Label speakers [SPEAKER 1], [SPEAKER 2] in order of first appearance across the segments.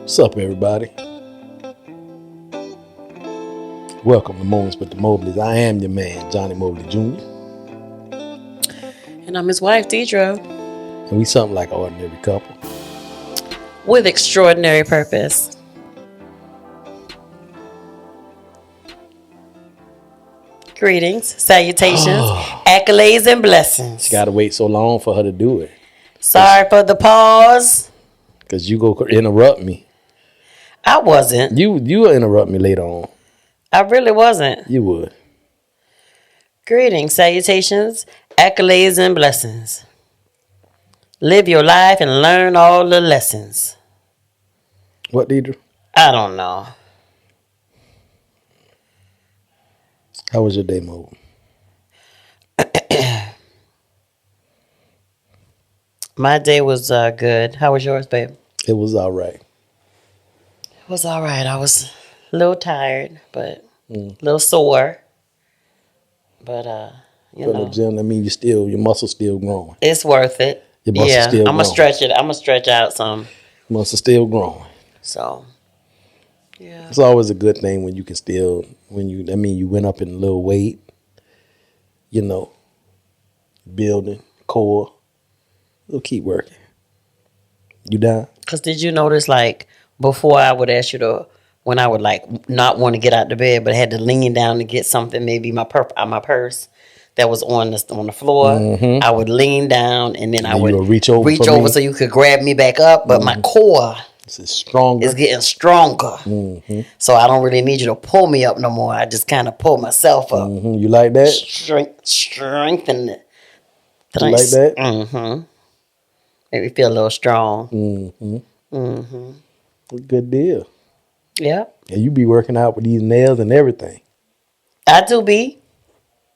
[SPEAKER 1] What's up, everybody? Welcome to Moments with the Mobleys. I am your man, Johnnie Mobley Jr.
[SPEAKER 2] And I'm his wife, Deirdra.
[SPEAKER 1] And we something like an ordinary couple.
[SPEAKER 2] With extraordinary purpose. Greetings, salutations, accolades, and blessings.
[SPEAKER 1] She gotta wait so long for her to do it.
[SPEAKER 2] Sorry for the pause.
[SPEAKER 1] Because you go interrupt me.
[SPEAKER 2] I wasn't.
[SPEAKER 1] You will interrupt me later on.
[SPEAKER 2] I really wasn't.
[SPEAKER 1] You would.
[SPEAKER 2] Greetings, salutations, accolades, and blessings. Live your life and learn all the lessons.
[SPEAKER 1] What, Deirdra?
[SPEAKER 2] I don't know.
[SPEAKER 1] How was your day, Mo?
[SPEAKER 2] My day was good. How was yours, babe?
[SPEAKER 1] It was all right.
[SPEAKER 2] It was all right. I was a little tired, but a little sore. But, you
[SPEAKER 1] For
[SPEAKER 2] know.
[SPEAKER 1] the gym, that means your muscle's still growing.
[SPEAKER 2] It's worth it.
[SPEAKER 1] Your muscle's still growing.
[SPEAKER 2] I'm going to stretch it. I'm going to stretch out some.
[SPEAKER 1] Muscle's still growing.
[SPEAKER 2] So, yeah.
[SPEAKER 1] It's always a good thing when you can still, you went up in a little weight, building, core. We'll keep working. You down?
[SPEAKER 2] Because did you notice, like, before I would ask you to, when I would, like, not want to get out of bed, but I had to lean down to get something, maybe my purse that was on the floor. Mm-hmm. I would lean down, and then I would reach over so you could grab me back up, but my core is getting stronger. Mm-hmm. So I don't really need you to pull me up no more. I just kind of pull myself up.
[SPEAKER 1] Mm-hmm. You like that?
[SPEAKER 2] Strengthen it.
[SPEAKER 1] You like that?
[SPEAKER 2] Mm-hmm. Make me feel a little strong.
[SPEAKER 1] Mm-hmm. Mm-hmm. Good deal.
[SPEAKER 2] Yeah.
[SPEAKER 1] And you be working out with these nails and everything.
[SPEAKER 2] I do be.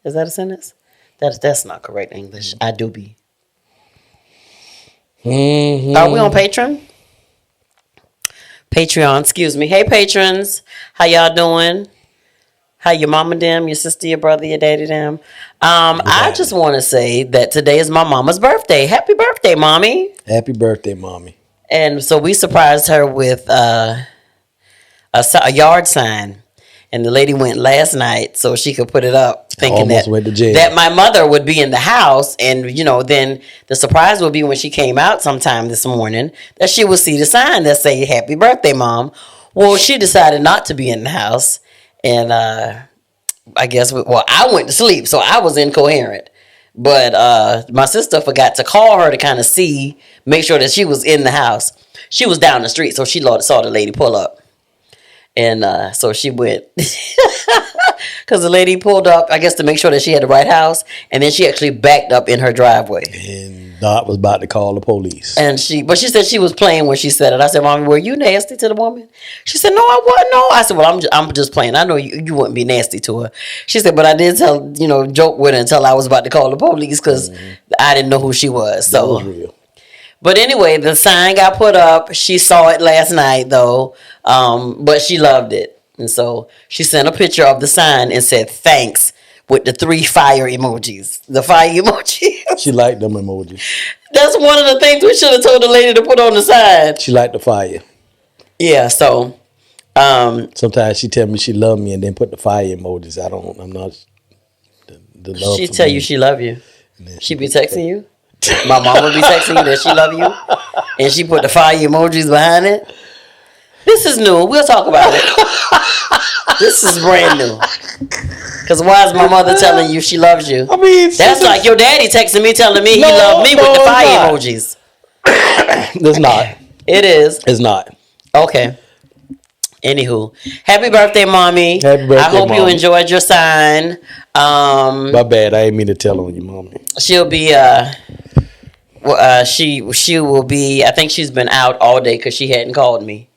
[SPEAKER 2] Is that a sentence? That's not correct English. I do be.
[SPEAKER 1] Mm-hmm.
[SPEAKER 2] Are we on Patreon? Excuse me. Hey, patrons. How y'all doing? How your mama them, your sister, your brother, your daddy them? I just want to say that today is my mama's birthday. Happy birthday, mommy.
[SPEAKER 1] Happy birthday, mommy.
[SPEAKER 2] And so we surprised her with a yard sign. And the lady went last night so she could put it up, thinking that my mother would be in the house. And, then the surprise would be when she came out sometime this morning that she would see the sign that say, Happy birthday, Mom. Well, she decided not to be in the house. And I guess, I went to sleep, so I was incoherent. But my sister forgot to call her to kind of make sure that she was in the house. She was down the street, so she saw the lady pull up. And so she went, because the lady pulled up, I guess, to make sure that she had the right house. And then she actually backed up in her driveway.
[SPEAKER 1] And Dot was about to call the police.
[SPEAKER 2] But she said she was playing when she said it. I said, Mommy, were you nasty to the woman? She said, no, I wasn't. No. I said, well, I'm just playing. I know you wouldn't be nasty to her. She said, but I did joke with her until I was about to call the police because I didn't know who she was. So.
[SPEAKER 1] That was real.
[SPEAKER 2] But anyway, the sign got put up. She saw it last night, though, but she loved it. And so she sent a picture of the sign and said, thanks, with the 3 fire emojis. The fire emoji.
[SPEAKER 1] She liked them emojis.
[SPEAKER 2] That's one of the things we should have told the lady to put on the sign.
[SPEAKER 1] She liked the fire.
[SPEAKER 2] Yeah, so.
[SPEAKER 1] Sometimes she tell me she love me and then put the fire emojis. I'm not the love.
[SPEAKER 2] She tell you she love you. She be texting you? My mom would be texting you that she love you, and she put the fire emojis behind it. This is new. We'll talk about it. This is brand new. Because why is my mother telling you she loves you? I mean, that's like your daddy texting me telling me he loved me with the fire emojis.
[SPEAKER 1] It's not.
[SPEAKER 2] It is.
[SPEAKER 1] It's not.
[SPEAKER 2] Okay. Anywho, happy birthday, Mommy.
[SPEAKER 1] Happy birthday,
[SPEAKER 2] I hope
[SPEAKER 1] Mommy.
[SPEAKER 2] you enjoyed your sign.
[SPEAKER 1] My bad. I didn't mean to tell on you, Mommy.
[SPEAKER 2] She'll be she will be. I think she's been out all day because she hadn't called me.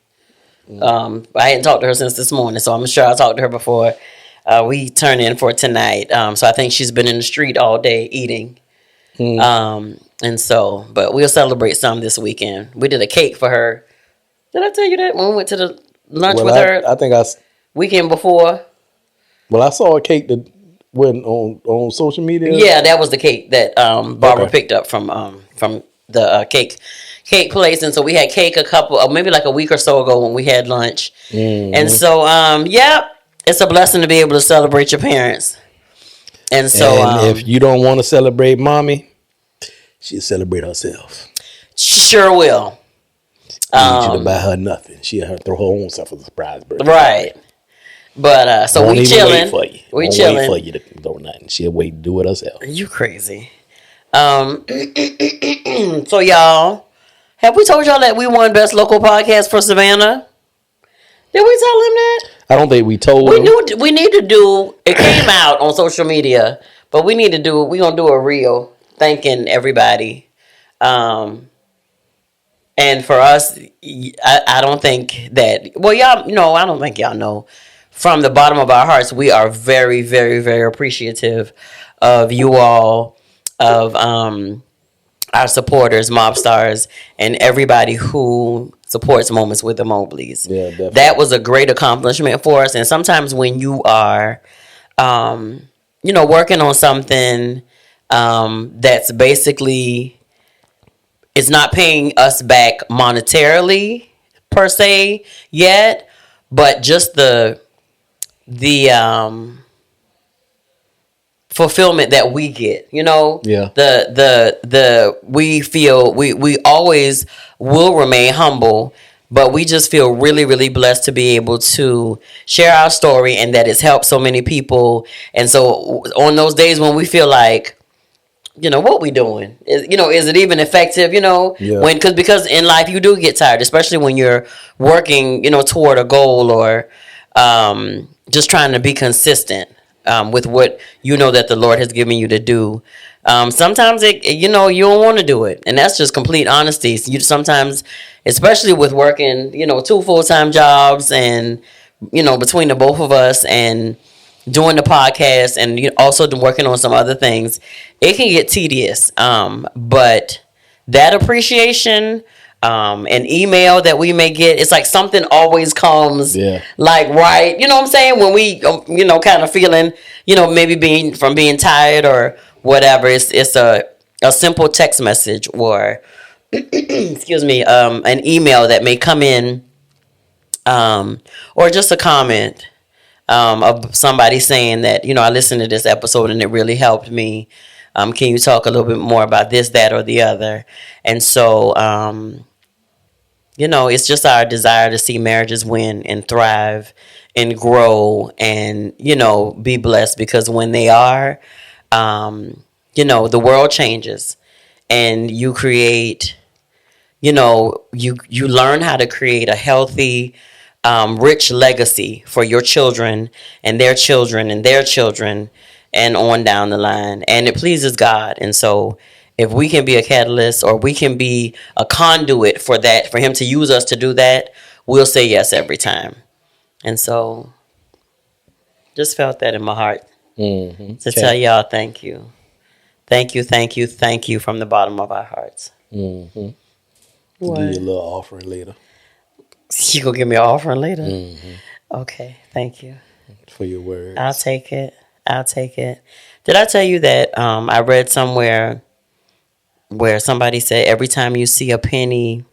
[SPEAKER 2] I hadn't talked to her since this morning, so I'm sure I talked to her before we turn in for tonight. So I think she's been in the street all day eating. And so, but we'll celebrate some this weekend. We did a cake for her. Did I tell you that when we went to the lunch with her?
[SPEAKER 1] I think
[SPEAKER 2] weekend before.
[SPEAKER 1] Well, I saw a cake that went on social media.
[SPEAKER 2] Yeah, that was the cake that Barbara picked up from the cake cake place, and so we had cake maybe like a week or so ago when we had lunch. And so it's a blessing to be able to celebrate your parents. And so
[SPEAKER 1] if you don't want to celebrate mommy, she'll celebrate herself.
[SPEAKER 2] She sure will.
[SPEAKER 1] I need you to buy her nothing. She'll throw her own self a surprise birthday.
[SPEAKER 2] Right. But so we chilling. We chilling.
[SPEAKER 1] Wait for you to do nothing. She'll wait to do it herself.
[SPEAKER 2] You crazy. So y'all, have we told y'all that we won Best Local Podcast for Savannah? Did we tell them that?
[SPEAKER 1] I don't think we told them.
[SPEAKER 2] We need to do, it came out on social media, but we're going to do a reel thanking everybody. And for us, I don't think that, well, y'all, I don't think y'all know. From the bottom of our hearts, we are very, very, very appreciative of you all, of our supporters, Mob Stars, and everybody who supports Moments with the Mobleys.
[SPEAKER 1] Yeah, definitely.
[SPEAKER 2] That was a great accomplishment for us. And sometimes when you are, working on something that's basically, it's not paying us back monetarily per se yet, but just the fulfillment that we get,
[SPEAKER 1] Yeah.
[SPEAKER 2] We feel we always will remain humble, but we just feel really, really blessed to be able to share our story and that it's helped so many people. And so on those days when we feel like, what we doing is it even effective,
[SPEAKER 1] Yeah.
[SPEAKER 2] because in life you do get tired, especially when you're working, toward a goal or just trying to be consistent with what that the Lord has given you to do. Sometimes you don't want to do it, and that's just complete honesty. You sometimes, especially with working 2 full-time jobs, and between the both of us and doing the podcast and also working on some other things, it can get tedious. But that appreciation, an email that we may get, it's like something always comes, like, right, what I'm saying, when we kind of feeling maybe being tired or whatever. It's a simple text message or excuse me, an email that may come in, or just a comment of somebody saying that I listened to this episode and it really helped me. Can you talk a little bit more about this, that, or the other? And so it's just our desire to see marriages win and thrive and grow and, be blessed, because when they are, the world changes and you create, you learn how to create a healthy, rich legacy for your children and their children and their children and on down the line. And it pleases God. And so if we can be a catalyst or we can be a conduit for that, for him to use us to do that, we'll say yes every time. And so just felt that in my heart to tell y'all thank you. Thank you, thank you, thank you from the bottom of our hearts.
[SPEAKER 1] Mm-hmm. What? Give you a little offering later.
[SPEAKER 2] You gonna give me an offering later? Mm-hmm. Okay, thank you.
[SPEAKER 1] For your words.
[SPEAKER 2] I'll take it. Did I tell you that I read somewhere where somebody said every time you see a penny,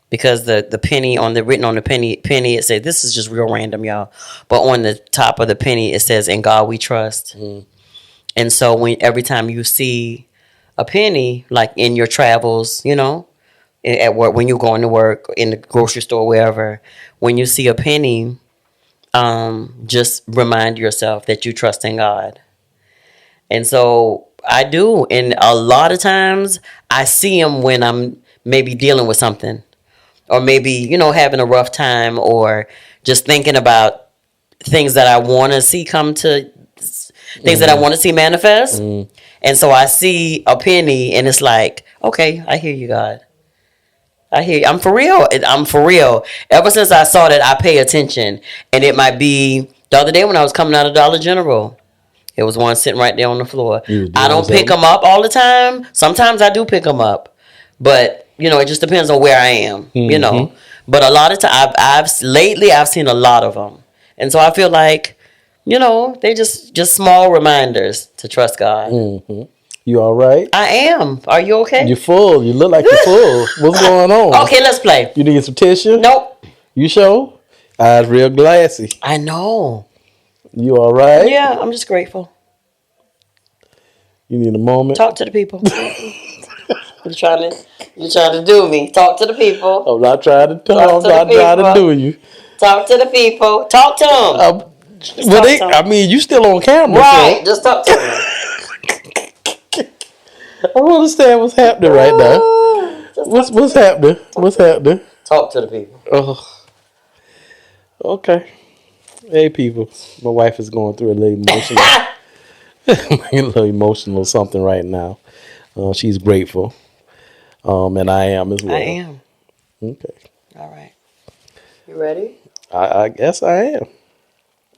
[SPEAKER 2] because the penny written on the penny it said, this is just real random, y'all, but on the top of the penny it says, "In God we trust." And so every time you see a penny, like in your travels, at work, when you're going to work, in the grocery store, wherever, when you see a penny, just remind yourself that you trust in God. And so I do. And a lot of times I see them when I'm maybe dealing with something, or maybe, having a rough time, or just thinking about things that I want to see things that I want to see manifest. And so I see a penny and it's like, okay, I hear you, God. I hear you. I'm for real. Ever since I saw that, I pay attention. And it might be the other day when I was coming out of Dollar General. It was one sitting right there on the floor. I don't pick them up all the time. Sometimes I do pick them up. But, it just depends on where I am, But a lot of times, lately I've seen a lot of them. And so I feel like, they just small reminders to trust God.
[SPEAKER 1] You all right?
[SPEAKER 2] I am. Are you okay?
[SPEAKER 1] You're full. You look like you're full. What's going on?
[SPEAKER 2] Okay, let's play.
[SPEAKER 1] You need some tissue?
[SPEAKER 2] Nope.
[SPEAKER 1] You sure? Eyes real glassy.
[SPEAKER 2] I know.
[SPEAKER 1] You all right?
[SPEAKER 2] Yeah, I'm just grateful.
[SPEAKER 1] You need a moment?
[SPEAKER 2] Talk to the people. You're trying to do me. Talk to the people.
[SPEAKER 1] I'm not trying to talk. I'm not trying to do you.
[SPEAKER 2] Talk to the people. Talk to them.
[SPEAKER 1] I mean, you still on camera.
[SPEAKER 2] Right.
[SPEAKER 1] So.
[SPEAKER 2] Just talk to them.
[SPEAKER 1] I don't understand what's happening right now. What's happening? What's happening?
[SPEAKER 2] Talk to the people.
[SPEAKER 1] Oh. Okay. Hey, people. My wife is going through a little emotional, a little emotional something right now. She's grateful. And I am as well.
[SPEAKER 2] I am.
[SPEAKER 1] Okay.
[SPEAKER 2] All right. You ready?
[SPEAKER 1] I guess I am.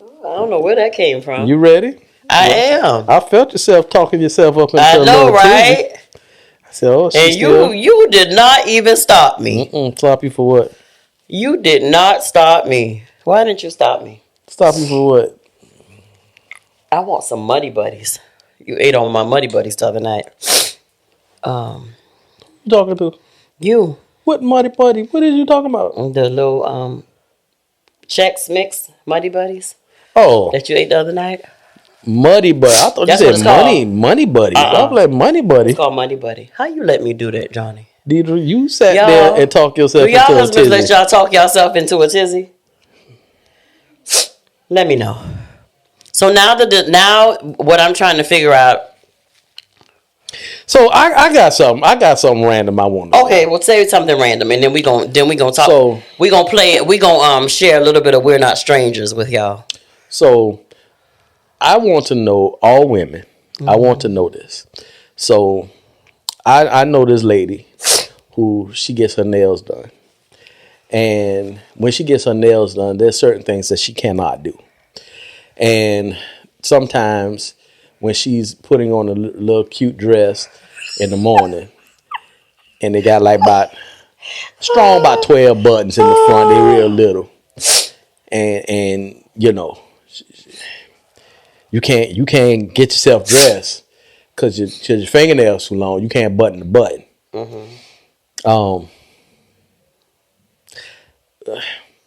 [SPEAKER 2] I don't know where that came from.
[SPEAKER 1] You ready?
[SPEAKER 2] I am.
[SPEAKER 1] I felt yourself talking yourself up into
[SPEAKER 2] I know, right?
[SPEAKER 1] I said, "Oh,
[SPEAKER 2] and you did not even stop me.
[SPEAKER 1] Stop you for what?
[SPEAKER 2] You did not stop me. Why didn't you stop me?
[SPEAKER 1] Stop you for what?
[SPEAKER 2] I want some Muddy Buddies. You ate on my Muddy Buddies the other night.
[SPEAKER 1] You talking to?
[SPEAKER 2] You.
[SPEAKER 1] What Muddy Buddy? What are you talking about?
[SPEAKER 2] The little Chex Mix Muddy Buddies.
[SPEAKER 1] Oh.
[SPEAKER 2] That you ate the other night.
[SPEAKER 1] Muddy Buddy. I thought
[SPEAKER 2] That's
[SPEAKER 1] you said money buddy. I was like Money Buddy.
[SPEAKER 2] It's called Muddy Buddy. How you let me do that, Johnny?
[SPEAKER 1] Deirdra, you sat there and talked yourself into a tizzy.
[SPEAKER 2] Do y'all husbands let y'all talk yourself into a tizzy? Let me know. So now what I'm trying to figure out.
[SPEAKER 1] So I got something. I got something random I want to
[SPEAKER 2] Okay, well say something random and then we gonna talk.
[SPEAKER 1] So
[SPEAKER 2] we gonna play it. We gonna share a little bit of We're Not Strangers with y'all.
[SPEAKER 1] So I want to know, all women. I want to know this. So I know this lady who she gets her nails done. And when she gets her nails done, there's certain things that she cannot do. And sometimes when she's putting on a little cute dress in the morning, and they got like about 12 buttons in the front, they real little. And you know, you can't get yourself dressed because your fingernails too long. You can't button the button.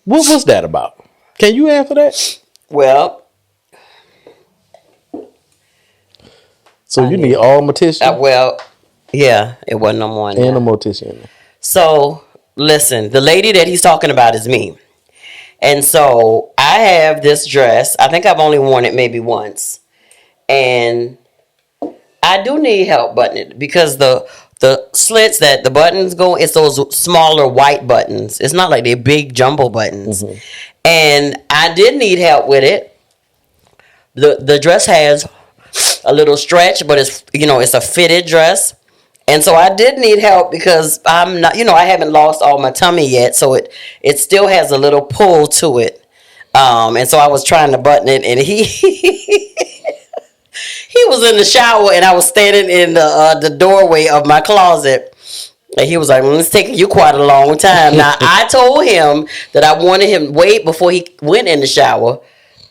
[SPEAKER 1] What was that about? Can you answer that?
[SPEAKER 2] Well,
[SPEAKER 1] so you need all mortician?
[SPEAKER 2] Well, yeah, it wasn't no more.
[SPEAKER 1] And a mortician.
[SPEAKER 2] So listen, the lady that he's talking about is me. And so I have this dress. I think I've only worn it maybe once. And I do need help buttoning it because the slits that the buttons go, it's those smaller white buttons. It's not like they're big jumbo buttons. And I did need help with it. The dress has a little stretch, but it's a fitted dress. And so I did need help because I'm not, I haven't lost all my tummy yet. So it still has a little pull to it. And so I was trying to button it and he was in the shower and I was standing in the doorway of my closet. And he was like, well, it's taking you quite a long time. Now, I told him that I wanted him to wait before he went in the shower.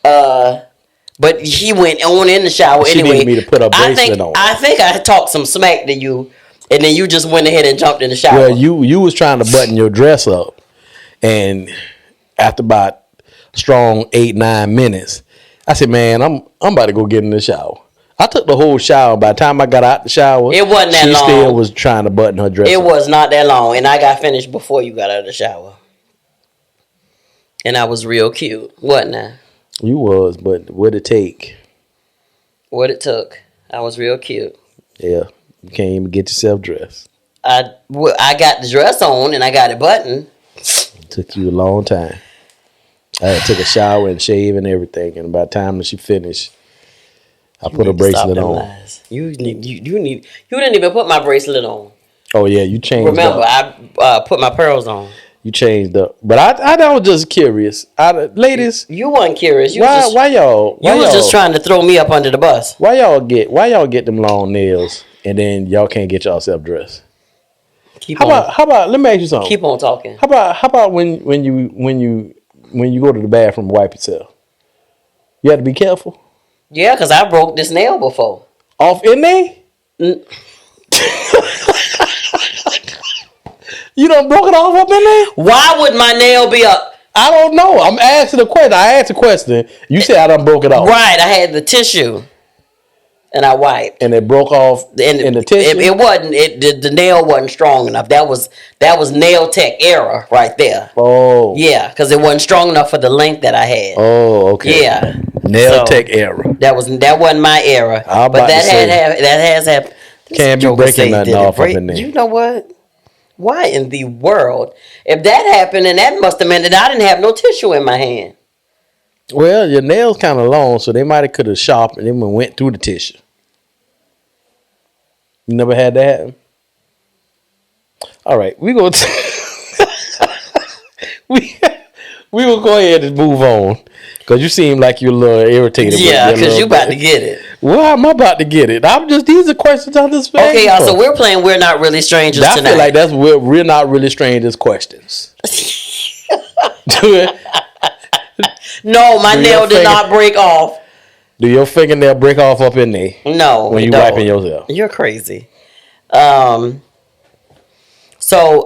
[SPEAKER 2] But he went on in the shower anyway.
[SPEAKER 1] She needed me to put a bracelet on.
[SPEAKER 2] I think I talked some smack to you, and then you just went ahead and jumped in the shower.
[SPEAKER 1] Well, you was trying to button your dress up, and after about strong 8-9 minutes, I said, "Man, I'm about to go get in the shower." I took the whole shower. By the time I got out the shower,
[SPEAKER 2] it wasn't that long.
[SPEAKER 1] She still was trying to button her dress.
[SPEAKER 2] It was not that long, and I got finished before you got out of the shower, and I was real cute, wasn't I?
[SPEAKER 1] You was, but what'd it take?
[SPEAKER 2] What it took. I was real cute.
[SPEAKER 1] Yeah, you can't even get yourself dressed.
[SPEAKER 2] I got the dress on and I got it buttoned.
[SPEAKER 1] It took you a long time. I had to take a shower and shave and everything, and by the time that she finised, I put a bracelet on.
[SPEAKER 2] Lies. You didn't even put my bracelet on.
[SPEAKER 1] Oh yeah, you changed.
[SPEAKER 2] Remember, I put my pearls on.
[SPEAKER 1] You changed up, but I was just curious. Ladies,
[SPEAKER 2] you wasn't curious.
[SPEAKER 1] Why y'all?
[SPEAKER 2] You was just trying to throw me up under the bus.
[SPEAKER 1] Why y'all get them long nails and then y'all can't get yourself dressed? How about? Let me ask you something.
[SPEAKER 2] Keep on talking.
[SPEAKER 1] How about when you go to the bathroom and wipe yourself? You have to be careful.
[SPEAKER 2] Yeah, because I broke this nail before.
[SPEAKER 1] Off in there? You done broke it off up in there?
[SPEAKER 2] Why would my nail be up?
[SPEAKER 1] I don't know. I'm asking a question. I asked a question. You said I done broke it off.
[SPEAKER 2] Right. I had the tissue. And I wiped.
[SPEAKER 1] And it broke off in the tissue?
[SPEAKER 2] It wasn't. The nail wasn't strong enough. That was nail tech error right there.
[SPEAKER 1] Oh.
[SPEAKER 2] Yeah, because it wasn't strong enough for the length that I had.
[SPEAKER 1] Oh, okay.
[SPEAKER 2] Yeah.
[SPEAKER 1] Nail tech error.
[SPEAKER 2] That wasn't my error. But that has happened.
[SPEAKER 1] Can't be breaking nothing off up in there.
[SPEAKER 2] You know what? Why in the world? If that happened, then that must have meant that I didn't have no tissue in my hand.
[SPEAKER 1] Well, your nails kind of long, so they might have could have sharpened them and went through the tissue. You never had that happen? All right, we will go ahead and move on because you seem like you're a little irritated.
[SPEAKER 2] Yeah, because you about to get it.
[SPEAKER 1] Well, I'm about to get it. These are questions I'm just asking.
[SPEAKER 2] Okay, y'all. So we're playing We're Not Really Strangers tonight.
[SPEAKER 1] I feel like that's we're not really strangers questions.
[SPEAKER 2] No, my nail did not break off.
[SPEAKER 1] Do your fingernail break off up in there?
[SPEAKER 2] No.
[SPEAKER 1] When you wiping yourself?
[SPEAKER 2] You're crazy. So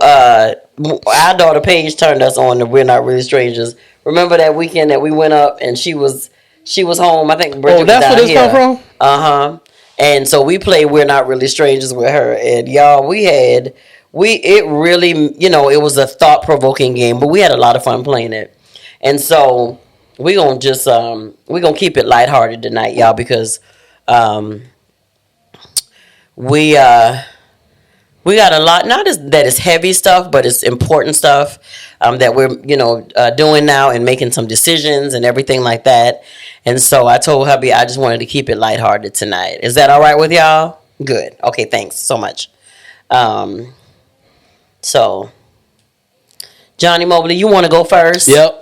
[SPEAKER 2] our daughter Paige turned us on to We're Not Really Strangers. Remember that weekend that we went up and she was home. I think Bridget was
[SPEAKER 1] that's
[SPEAKER 2] down
[SPEAKER 1] where this
[SPEAKER 2] here.
[SPEAKER 1] come from?
[SPEAKER 2] And so we played We're Not Really Strangers with her. And y'all, it really, it was a thought-provoking game, but we had a lot of fun playing it. And so we're going to keep it lighthearted tonight, y'all, because we got a lot, not as that is heavy stuff, but it's important stuff that we're, doing now and making some decisions and everything like that. And so I told hubby I just wanted to keep it lighthearted tonight. Is that all right with y'all? Good. Okay, thanks so much. So, Johnnie Mobley, you want to go first?
[SPEAKER 1] Yep.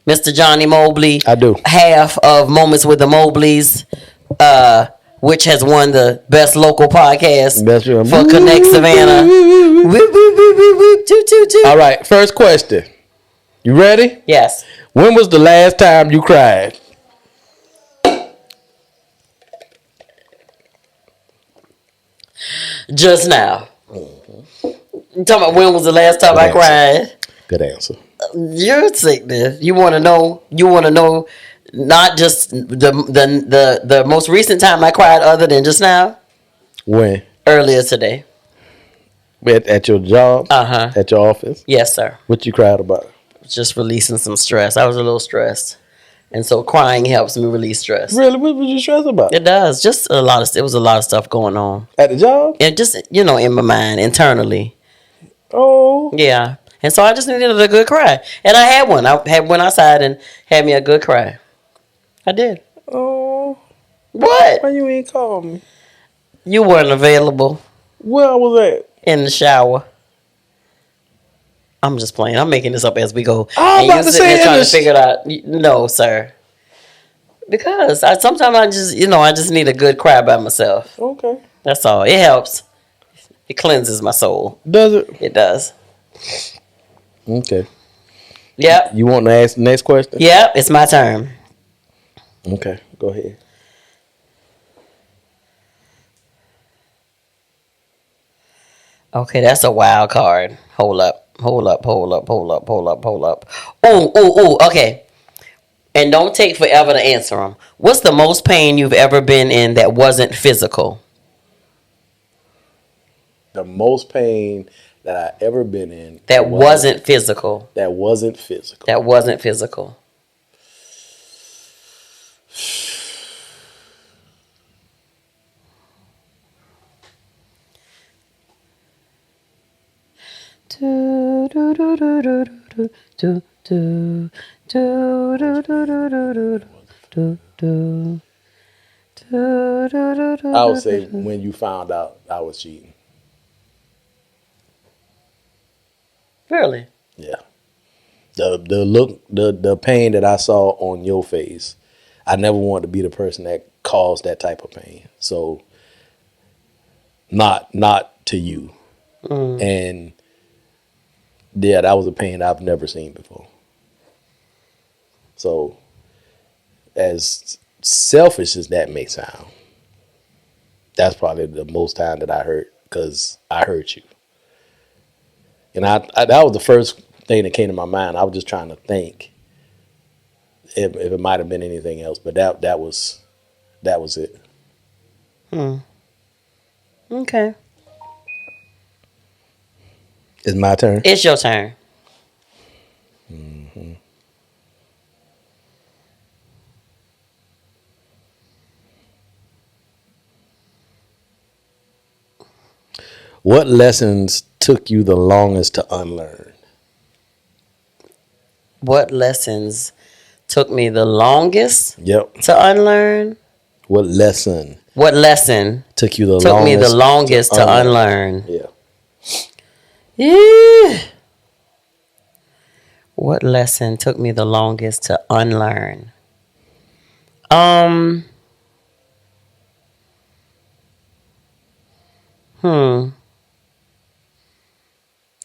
[SPEAKER 2] Mr. Johnnie Mobley.
[SPEAKER 1] I do.
[SPEAKER 2] Half of Moments with the Mobleys, which has won the best local podcast for Connect Savannah.
[SPEAKER 1] All right, first question. You ready?
[SPEAKER 2] Yes.
[SPEAKER 1] When was the last time you cried?
[SPEAKER 2] Just now. You talking about when was the last time I cried?
[SPEAKER 1] Good answer.
[SPEAKER 2] You're sick, man. You want to know? Not just the most recent time I cried, other than just now.
[SPEAKER 1] When?
[SPEAKER 2] Earlier today.
[SPEAKER 1] At your job? At your office?
[SPEAKER 2] Yes, sir.
[SPEAKER 1] What you cried about?
[SPEAKER 2] Just releasing some stress. I was a little stressed, and so crying helps me release stress.
[SPEAKER 1] Really? What was you stressed about?
[SPEAKER 2] It does. Just a lot of. It was a lot of stuff going on
[SPEAKER 1] at the job.
[SPEAKER 2] And just in my mind internally.
[SPEAKER 1] Oh.
[SPEAKER 2] Yeah. And so I just needed a good cry. And I had one. I went outside and had me a good cry. I did.
[SPEAKER 1] Oh.
[SPEAKER 2] What?
[SPEAKER 1] Why you ain't called me?
[SPEAKER 2] You weren't available.
[SPEAKER 1] Where was that?
[SPEAKER 2] In the shower. I'm just playing. I'm making this up as we go.
[SPEAKER 1] I'm about to say
[SPEAKER 2] trying to figure it out. No, sir. Because sometimes I just need a good cry by myself.
[SPEAKER 1] Okay.
[SPEAKER 2] That's all. It helps. It cleanses my soul.
[SPEAKER 1] Does it?
[SPEAKER 2] It does.
[SPEAKER 1] Okay.
[SPEAKER 2] Yep.
[SPEAKER 1] You want to ask the next question?
[SPEAKER 2] Yep. It's my turn.
[SPEAKER 1] Okay. Go ahead.
[SPEAKER 2] Okay, that's a wild card. Hold up. Ooh. Okay. And don't take forever to answer them. What's the most pain you've ever been in that wasn't physical?
[SPEAKER 1] The most pain that I ever been in
[SPEAKER 2] that wasn't physical.
[SPEAKER 1] That wasn't physical.
[SPEAKER 2] That wasn't physical.
[SPEAKER 1] I would say when you found out I was cheating.
[SPEAKER 2] Really?
[SPEAKER 1] Yeah. The look, the pain that I saw on your face, I never wanted to be the person that caused that type of pain. So not to you. And yeah, that was a pain I've never seen before. So as selfish as that may sound, That's probably the most time that I hurt, because I hurt you. And I that was the first thing that came to my mind. I was just trying to think if it might have been anything else, but that was it.
[SPEAKER 2] Okay.
[SPEAKER 1] It's my turn.
[SPEAKER 2] It's your turn.
[SPEAKER 1] Mm-hmm. What lessons took you the longest to unlearn?
[SPEAKER 2] What lessons took me the longest
[SPEAKER 1] Yep.
[SPEAKER 2] to unlearn?
[SPEAKER 1] What lesson
[SPEAKER 2] took
[SPEAKER 1] me
[SPEAKER 2] the longest to unlearn?
[SPEAKER 1] Yeah.
[SPEAKER 2] Yeah. What lesson took me the longest to unlearn?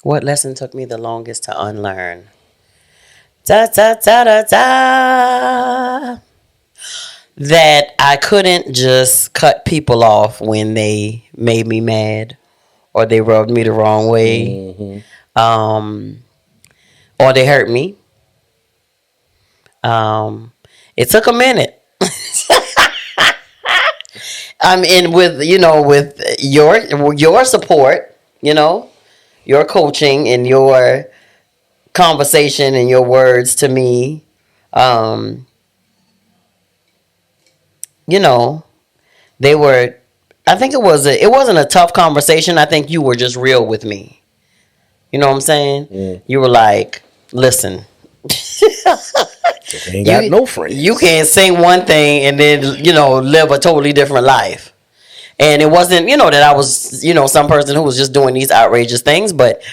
[SPEAKER 2] What lesson took me the longest to unlearn? Da da da da da. That I couldn't just cut people off when they made me mad or they rubbed me the wrong way, or they hurt me. It took a minute. I mean, with your support, your coaching and your conversation and your words to me, they were. I think it wasn't a tough conversation. I think you were just real with me. You know what I'm saying?
[SPEAKER 1] Mm.
[SPEAKER 2] You were like, listen.
[SPEAKER 1] Ain't got no friends.
[SPEAKER 2] You can't say one thing and then, live a totally different life. And it wasn't, that I was, some person who was just doing these outrageous things, but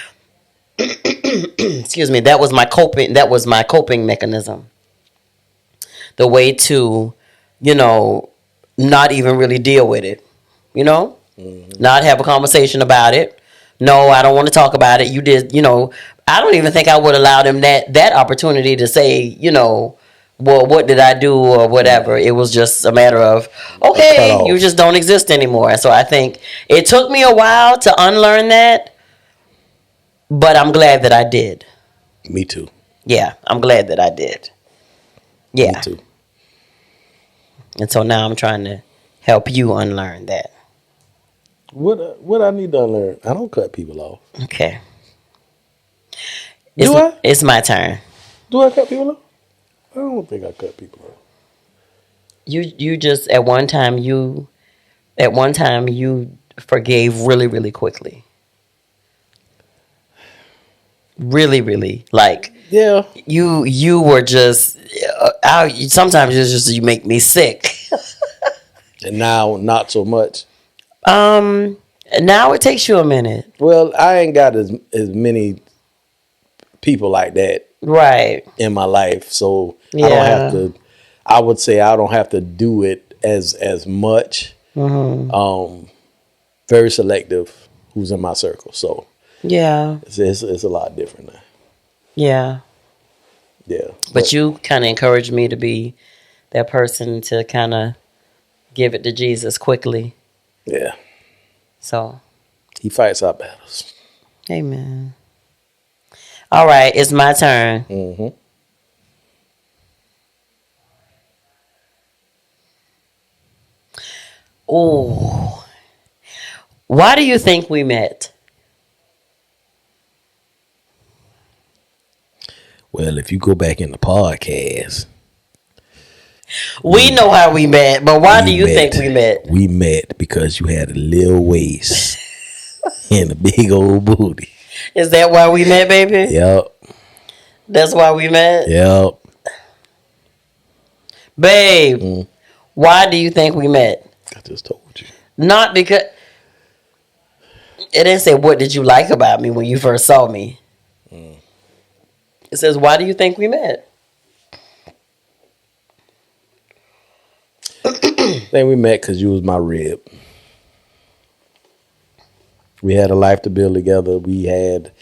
[SPEAKER 2] excuse me, that was my coping mechanism. The way to, not even really deal with it. Not have a conversation about it. No, I don't want to talk about it. You did, I don't even think I would allow them that opportunity to say, well, what did I do or whatever. It was just a matter of, okay, you just don't exist anymore. And so I think it took me a while to unlearn that, but I'm glad that I did.
[SPEAKER 1] Me too.
[SPEAKER 2] Yeah, I'm glad that I did. Yeah.
[SPEAKER 1] Me too.
[SPEAKER 2] And so now I'm trying to help you unlearn that.
[SPEAKER 1] What I need to unlearn? I don't cut people off.
[SPEAKER 2] Okay.
[SPEAKER 1] Do I?
[SPEAKER 2] It's my turn.
[SPEAKER 1] Do I cut people off? I don't think I cut people off.
[SPEAKER 2] You just at one time you forgave really, really quickly. Really, really, like
[SPEAKER 1] yeah.
[SPEAKER 2] You were just sometimes it's just you make me sick.
[SPEAKER 1] And now not so much.
[SPEAKER 2] Now it takes you a minute.
[SPEAKER 1] Well, I ain't got as many people like that
[SPEAKER 2] right
[SPEAKER 1] in my life, so
[SPEAKER 2] yeah.
[SPEAKER 1] I don't have to. I would say I don't have to do it as much. Mm-hmm. Very selective who's in my circle, so
[SPEAKER 2] yeah,
[SPEAKER 1] it's a lot different now.
[SPEAKER 2] Yeah. But you kind of encouraged me to be that person to kind of give it to Jesus quickly.
[SPEAKER 1] Yeah.
[SPEAKER 2] So.
[SPEAKER 1] He fights our battles.
[SPEAKER 2] Amen. All right, it's my turn.
[SPEAKER 1] Mm-hmm.
[SPEAKER 2] Ooh. Why do you think we met?
[SPEAKER 1] Well, if you go back in the podcast,
[SPEAKER 2] we know how we met, but why do you think we met?
[SPEAKER 1] We met because you had a little waist and a big old booty.
[SPEAKER 2] Is that why we met, baby?
[SPEAKER 1] Yep.
[SPEAKER 2] That's why we met?
[SPEAKER 1] Yep.
[SPEAKER 2] Babe, why do you think we met?
[SPEAKER 1] I just told you.
[SPEAKER 2] Not because... It didn't say, what did you like about me when you first saw me? It says, why do you think we met?
[SPEAKER 1] I think we met because you was my rib. We had a life to build together. We had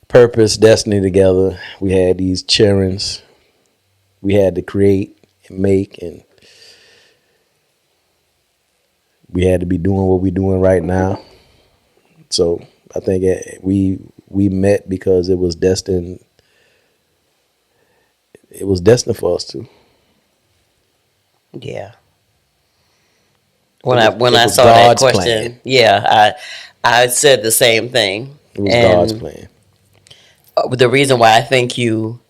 [SPEAKER 1] purpose, destiny together. We had these childrens. We had to create and make and we had to be doing what we're doing right now. So I think we met because it was destined. It was destined for us to.
[SPEAKER 2] Yeah. When I saw that question, I said the same thing.
[SPEAKER 1] It was God's plan.
[SPEAKER 2] The reason why I think you,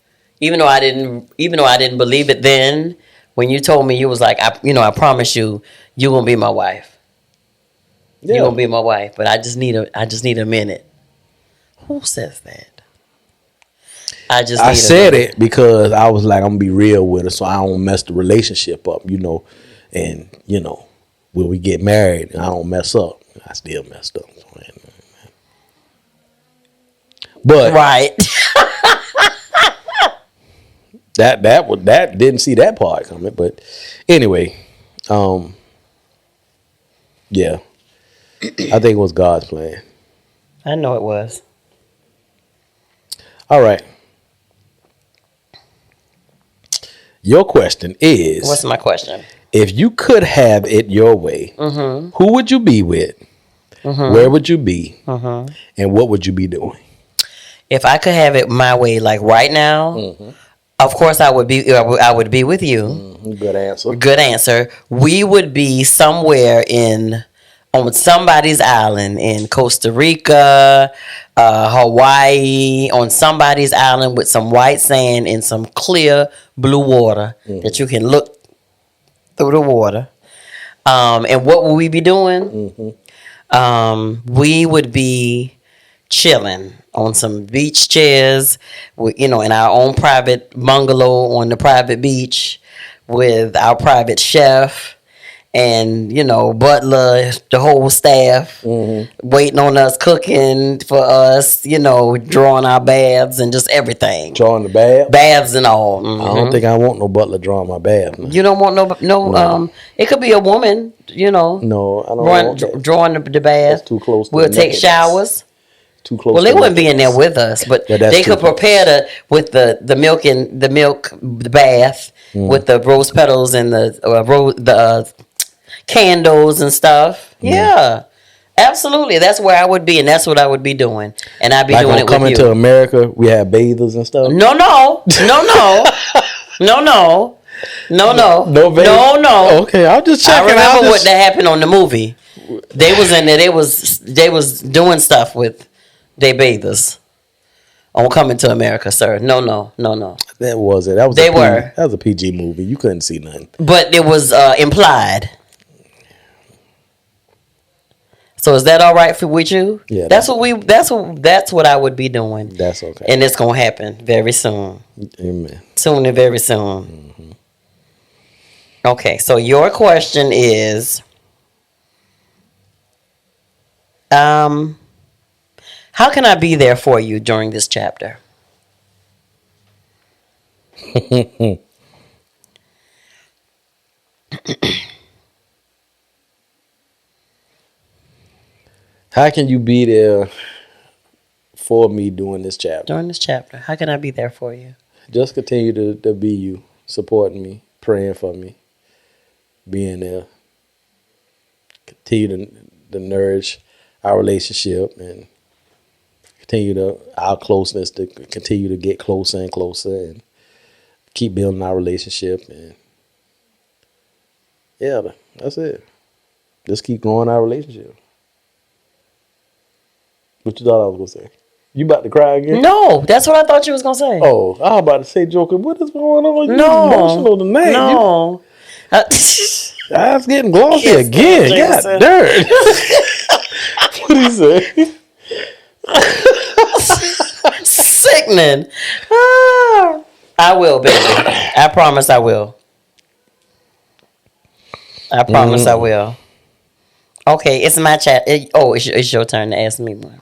[SPEAKER 2] even though I didn't believe it then, when you told me, you was like, I promise you, you're gonna be my wife. Yeah. You're gonna be my wife, but I just need a minute. Who says that? I
[SPEAKER 1] said it because I was like, I'm gonna be real with her, so I don't mess the relationship up, and when we get married, I don't mess up. I still messed up. But
[SPEAKER 2] right.
[SPEAKER 1] that didn't see that part coming. But anyway, yeah, I think it was God's plan.
[SPEAKER 2] I know it was.
[SPEAKER 1] All right. Your question is...
[SPEAKER 2] What's my question?
[SPEAKER 1] If you could have it your way, who would you be with? Where would you be? And what would you be doing?
[SPEAKER 2] If I could have it my way, like right now, of course I would be with you.
[SPEAKER 1] Good answer.
[SPEAKER 2] Good answer. We would be somewhere on somebody's island in Costa Rica, Hawaii, on somebody's island with some white sand and some clear blue water that you can look through the water. And what would we be doing? We would be chilling on some beach chairs, in our own private bungalow on the private beach with our private chef and, butler, the whole staff waiting on us, cooking for us, drawing our baths and just everything.
[SPEAKER 1] Drawing the bath?
[SPEAKER 2] Baths and all.
[SPEAKER 1] I don't think I want no butler drawing my bath.
[SPEAKER 2] Man. You don't want no. It could be a woman, No,
[SPEAKER 1] I don't want
[SPEAKER 2] drawing the bath.
[SPEAKER 1] That's too close to
[SPEAKER 2] we'll take showers.
[SPEAKER 1] Too close.
[SPEAKER 2] Well, they wouldn't be in there with us, but they could prepare with the milk and the bath with the rose petals and the candles and stuff. Yeah, absolutely. That's where I would be, and that's what I would be doing. And I'd be doing it with you.
[SPEAKER 1] Coming to America, we have bathers and stuff.
[SPEAKER 2] No. No.
[SPEAKER 1] Okay, I'll just check.
[SPEAKER 2] I remember what that happened on the movie. They was in there. They was doing stuff with their bathers on Coming to America, sir. No.
[SPEAKER 1] That wasn't. That was. That was a PG movie. You couldn't see nothing.
[SPEAKER 2] But it was implied. So is that all right with you?
[SPEAKER 1] Yeah.
[SPEAKER 2] That's what I would be doing.
[SPEAKER 1] That's okay.
[SPEAKER 2] And it's gonna happen very soon.
[SPEAKER 1] Amen.
[SPEAKER 2] Soon and very soon. Okay, so your question is, how can I be there for you during this chapter?
[SPEAKER 1] How can you be there for me during this chapter?
[SPEAKER 2] During this chapter, how can I be there for you?
[SPEAKER 1] Just continue to be you, supporting me, praying for me, being there. Continue to nourish our relationship and continue our closeness to continue to get closer and closer and keep building our relationship. And yeah, that's it. Just keep growing our relationship. What you thought I was going to say? You about to cry again?
[SPEAKER 2] No, that's what I thought you was going to say.
[SPEAKER 1] Oh, I was about to say, Joker, what is going on? You emotional tonight.
[SPEAKER 2] No.
[SPEAKER 1] Eyes getting glossy again. God dirt. What did he say?
[SPEAKER 2] Sickening. I will, baby. I promise I will. I promise I will. Okay, it's my chat. It's your turn to ask me one.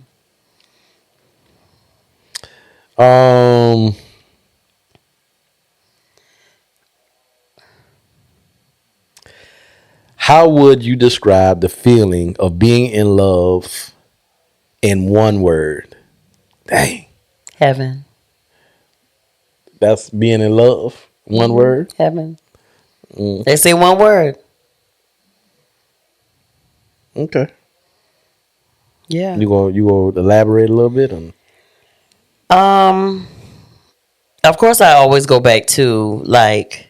[SPEAKER 1] How would you describe the feeling of being in love in one word? Dang.
[SPEAKER 2] Heaven.
[SPEAKER 1] That's being in love. One word?
[SPEAKER 2] Heaven. They say one word.
[SPEAKER 1] Okay.
[SPEAKER 2] Yeah.
[SPEAKER 1] You gonna elaborate a little bit on?
[SPEAKER 2] Of course, I always go back to like.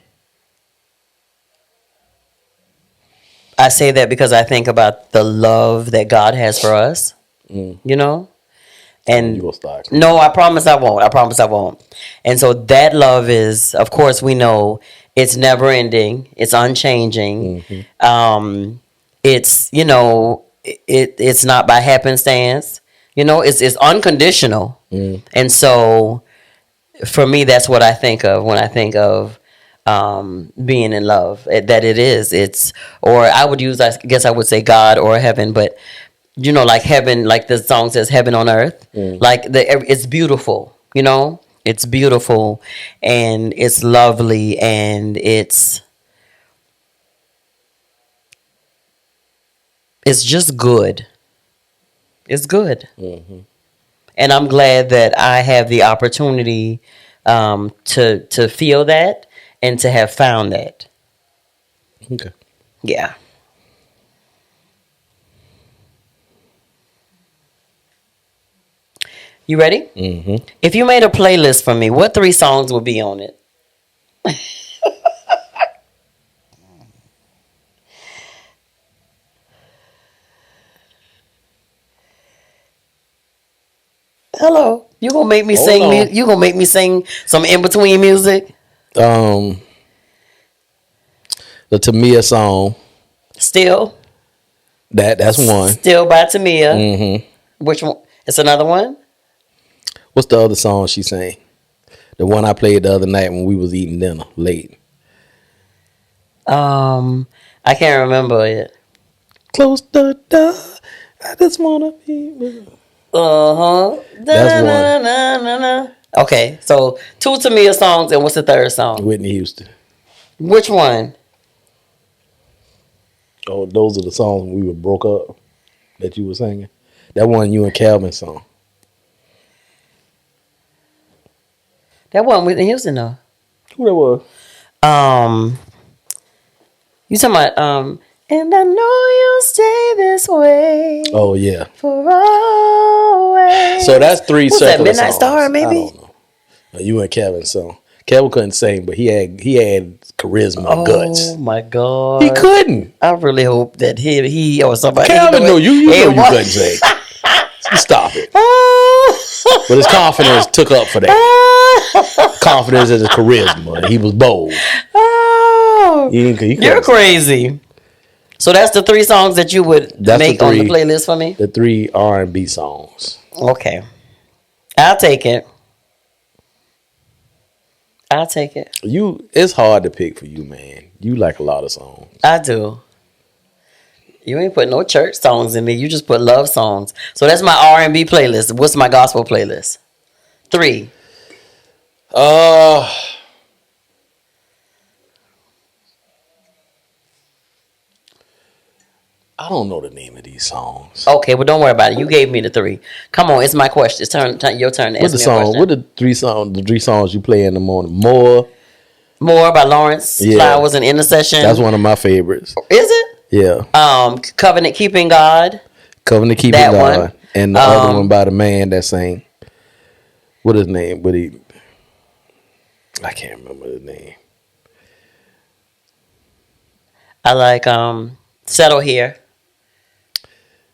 [SPEAKER 2] I say that because I think about the love that God has for us. You know, and
[SPEAKER 1] you gonna start.
[SPEAKER 2] No, I promise I won't. I promise I won't. And so that love is, of course, we know it's never ending. It's unchanging. It's it's not by happenstance. It's unconditional. And so for me, that's what I think of when I think of being in love. That it is. It's, or I would use, I guess I would say God or heaven, but like heaven, like the song says, heaven on earth. Like it's beautiful. It's beautiful and it's lovely and it's just good. It's good. And I'm glad that I have the opportunity to feel that and to have found that.
[SPEAKER 1] Okay.
[SPEAKER 2] Yeah. You ready?
[SPEAKER 1] Mm-hmm.
[SPEAKER 2] If you made a playlist for me, what 3 songs would be on it? Hello. You gonna make me sing? You gonna make me sing some in between music?
[SPEAKER 1] The Tamia song.
[SPEAKER 2] Still.
[SPEAKER 1] That's one.
[SPEAKER 2] Still by Tamia. Mm-hmm. Which one? It's another one.
[SPEAKER 1] What's the other song she sang? The one I played the other night when we was eating dinner late.
[SPEAKER 2] I can't remember it.
[SPEAKER 1] Close the door. I just wanna be with.
[SPEAKER 2] That's one. Okay, so 2 Tamia songs, and what's the third song?
[SPEAKER 1] Whitney Houston.
[SPEAKER 2] Which one?
[SPEAKER 1] Oh, those are the songs when we were broke up that you were singing. That one you and Calvin song.
[SPEAKER 2] That wasn't Whitney Houston though.
[SPEAKER 1] Who that was?
[SPEAKER 2] You talking about and I know you'll stay this way.
[SPEAKER 1] Oh yeah.
[SPEAKER 2] For always.
[SPEAKER 1] So that's 3
[SPEAKER 2] What's
[SPEAKER 1] circular
[SPEAKER 2] that, Midnight
[SPEAKER 1] songs.
[SPEAKER 2] Star maybe?
[SPEAKER 1] I don't know. No, you and Calvin song. Calvin couldn't sing, but he had charisma and guts.
[SPEAKER 2] Oh my God.
[SPEAKER 1] He couldn't.
[SPEAKER 2] I really hope that he or somebody.
[SPEAKER 1] Calvin know you couldn't sing. Stop it. But his confidence took up for that. Confidence is his charisma. He was bold.
[SPEAKER 2] Oh, you're crazy. So that's the 3 songs that you would make on the playlist for me?
[SPEAKER 1] The 3 R&B songs.
[SPEAKER 2] Okay. I'll take it.
[SPEAKER 1] It's hard to pick for you, man. You like a lot of songs.
[SPEAKER 2] I do. You ain't put no church songs in there. You just put love songs. So that's my R&B playlist. What's my gospel playlist? 3.
[SPEAKER 1] I don't know the name of these songs.
[SPEAKER 2] Okay, well, don't worry about it. You gave me the 3. Come on, it's my question. It's your turn to ask me a question.
[SPEAKER 1] What the 3 songs? The 3 songs you play in the morning? More
[SPEAKER 2] by Lawrence Flowers and Intercession.
[SPEAKER 1] That's one of my favorites.
[SPEAKER 2] Is it?
[SPEAKER 1] Yeah.
[SPEAKER 2] Covenant Keeping God.
[SPEAKER 1] Covenant Keeping God. One. And the other one by the man that sang. What his name? I can't remember his name.
[SPEAKER 2] I like Settle Here.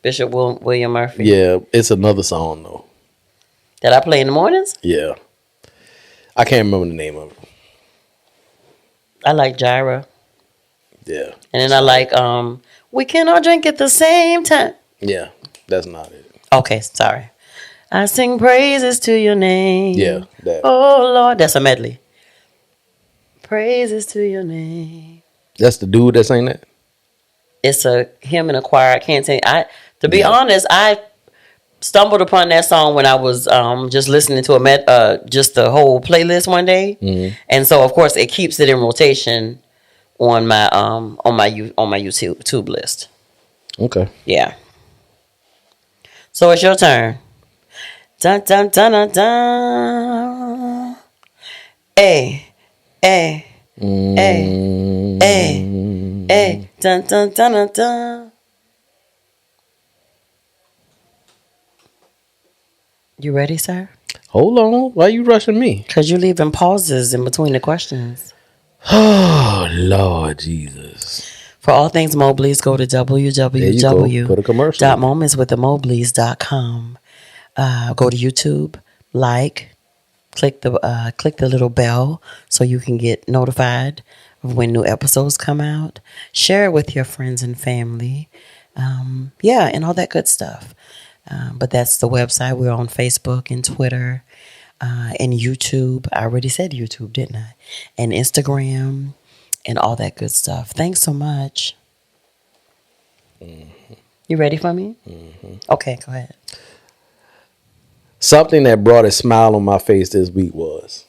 [SPEAKER 2] Bishop William Murphy.
[SPEAKER 1] Yeah, it's another song though.
[SPEAKER 2] That I play in the mornings?
[SPEAKER 1] Yeah. I can't remember the name of it.
[SPEAKER 2] I like Gyra.
[SPEAKER 1] Yeah.
[SPEAKER 2] And then I like We Can All Drink at the Same Time.
[SPEAKER 1] Yeah, that's not it.
[SPEAKER 2] Okay, sorry. I sing praises to your name.
[SPEAKER 1] Yeah, that.
[SPEAKER 2] Oh Lord, that's a medley. Praises to your name.
[SPEAKER 1] That's the dude that sang that?
[SPEAKER 2] It's him in a choir. I can't sing. To be honest, I stumbled upon that song when I was just listening to just the whole playlist one day, and so of course it keeps it in rotation on my YouTube list.
[SPEAKER 1] Okay.
[SPEAKER 2] Yeah. So it's your turn. Dun dun dun dun dun. Hey, hey, hey, hey, hey. Dun dun dun dun dun. You ready, sir?
[SPEAKER 1] Hold on. Why are you rushing me?
[SPEAKER 2] Because you're leaving pauses in between the questions.
[SPEAKER 1] Oh, Lord Jesus.
[SPEAKER 2] For all things Mobleys, go to www.momentswiththemobleys.com. Go to YouTube, click the little bell so you can get notified of when new episodes come out. Share it with your friends and family. And all that good stuff. But that's the website. We're on Facebook and Twitter and YouTube. I already said YouTube, didn't I? And Instagram and all that good stuff. Thanks so much. Mm-hmm. You ready for me? Mm-hmm. Okay, go ahead.
[SPEAKER 1] Something that brought a smile on my face this week was.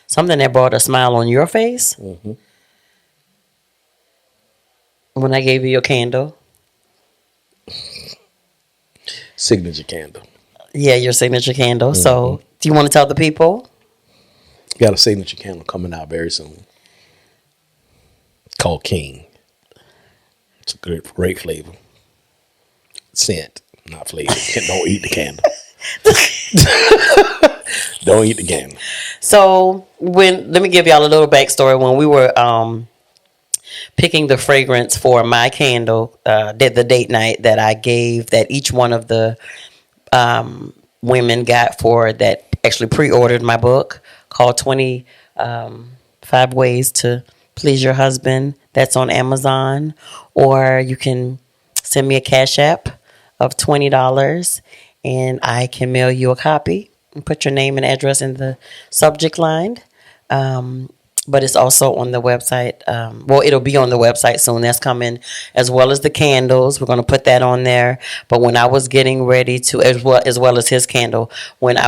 [SPEAKER 2] Something that brought a smile on your face? Mm-hmm. When I gave you your candle?
[SPEAKER 1] Signature candle.
[SPEAKER 2] Yeah, your signature candle. Mm-hmm. So, do you want to tell the people?
[SPEAKER 1] Got a signature candle coming out very soon. It's called King. It's a great flavor. Scent, not flavor. Don't eat the candle. Don't eat the candle.
[SPEAKER 2] So, let me give y'all a little backstory. When we were picking the fragrance for my candle, the date night that I gave, that each one of the women got for that actually pre-ordered my book called 25 Ways to Please Your Husband. That's on Amazon. Or you can send me a Cash App of $20 and I can mail you a copy and put your name and address in the subject line. But it's also on the website. It'll be on the website soon. That's coming, as well as the candles. We're going to put that on there. But when I was getting ready to, as well as his candle, when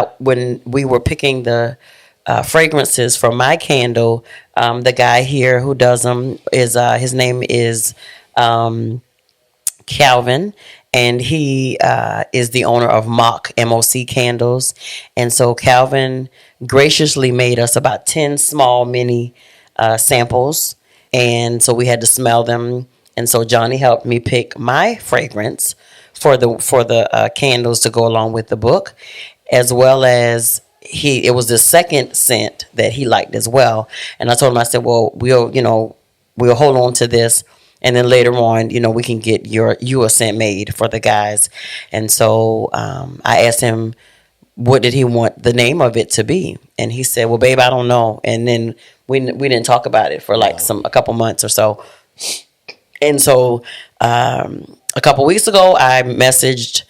[SPEAKER 2] we were picking the fragrances for my candle, the guy here who does them is his name is Calvin. And he is the owner of Mock, M-O-C Candles. And so Calvin graciously made us about 10 small mini samples. And so we had to smell them. And so Johnny helped me pick my fragrance for the candles to go along with the book, as well as it was the second scent that he liked as well. And I told him, I said, well, we'll hold on to this. And then later on, we can get you a scent made for the guys. And so I asked him, what did he want the name of it to be? And he said, well, babe, I don't know. And then we didn't talk about it for a couple months or so. And so a couple weeks ago, I messaged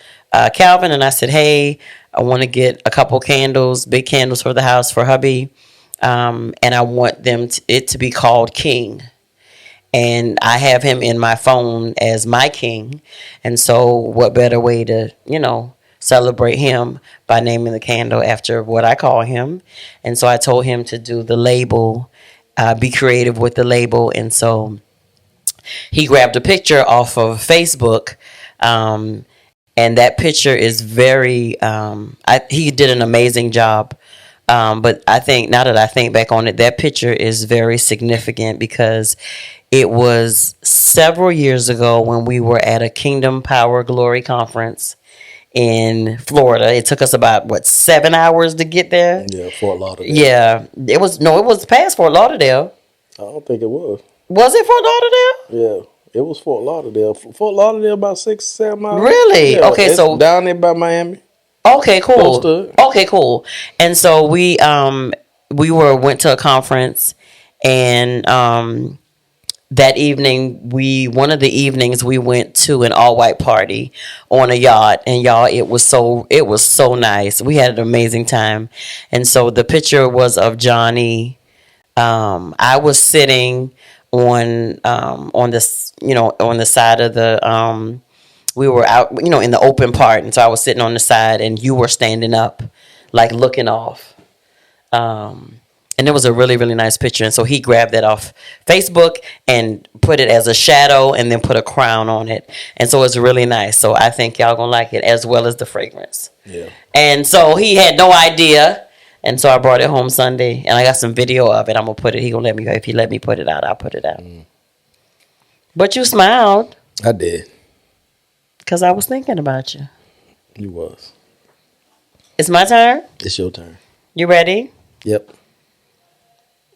[SPEAKER 2] Calvin and I said, hey, I want to get a couple candles, big candles for the house for hubby. And I want it to be called King. And I have him in my phone as my king. And so what better way to, celebrate him by naming the candle after what I call him. And so I told him to do the label, be creative with the label. And so he grabbed a picture off of Facebook. And that picture is very, he did an amazing job. But I think, now that I think back on it, that picture is very significant because it was several years ago when we were at a Kingdom Power Glory conference in Florida. It took us about 7 hours to get there.
[SPEAKER 1] Yeah, Fort Lauderdale.
[SPEAKER 2] Yeah, it was past Fort Lauderdale.
[SPEAKER 1] I don't think it was.
[SPEAKER 2] Was it Fort Lauderdale?
[SPEAKER 1] Yeah, it was Fort Lauderdale. Fort Lauderdale about 6-7 miles.
[SPEAKER 2] Really?
[SPEAKER 1] Yeah,
[SPEAKER 2] okay, so
[SPEAKER 1] down there by Miami.
[SPEAKER 2] Okay, cool. Okay, cool. And so we went to a conference, and that evening one of the evenings we went to an all-white party on a yacht, and y'all, it was so nice. We had an amazing time. And so the picture was of Johnny. I was sitting on this, on the side of the we were out, in the open part. And so I was sitting on the side and you were standing up, like looking off. And it was a really, really nice picture. And so he grabbed that off Facebook and put it as a shadow and then put a crown on it. And so it's really nice. So I think y'all gonna like it, as well as the fragrance. Yeah. And so he had no idea. And so I brought it home Sunday and I got some video of it. I'm gonna put it, if he let me put it out, I'll put it out. But you smiled.
[SPEAKER 1] I did.
[SPEAKER 2] Because I was thinking about you.
[SPEAKER 1] You was.
[SPEAKER 2] It's my turn?
[SPEAKER 1] It's your turn.
[SPEAKER 2] You ready?
[SPEAKER 1] Yep.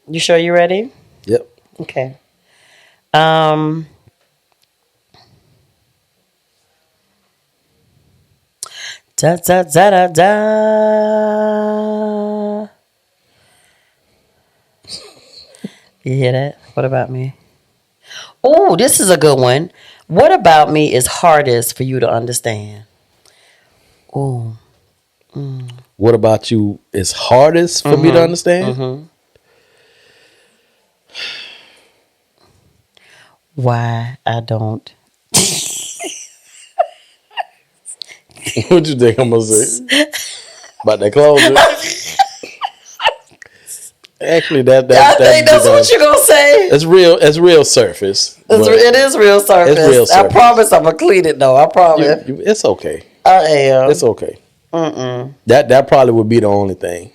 [SPEAKER 2] You sure you ready?
[SPEAKER 1] Yep.
[SPEAKER 2] Okay. Da da da da da. You hear that? What about me? Oh, this is a good one. What about me is hardest for you to understand? Oh.
[SPEAKER 1] What about you is hardest for me to understand?
[SPEAKER 2] Mm-hmm. Why I don't.
[SPEAKER 1] What you think I'm gonna say about that closure? Actually,
[SPEAKER 2] I think that's what you're gonna say.
[SPEAKER 1] It's real. It's real surface.
[SPEAKER 2] It is real surface.
[SPEAKER 1] It's real surface.
[SPEAKER 2] I promise I'm gonna clean it though. I promise.
[SPEAKER 1] It's okay.
[SPEAKER 2] I am.
[SPEAKER 1] It's okay. That probably would be the only thing.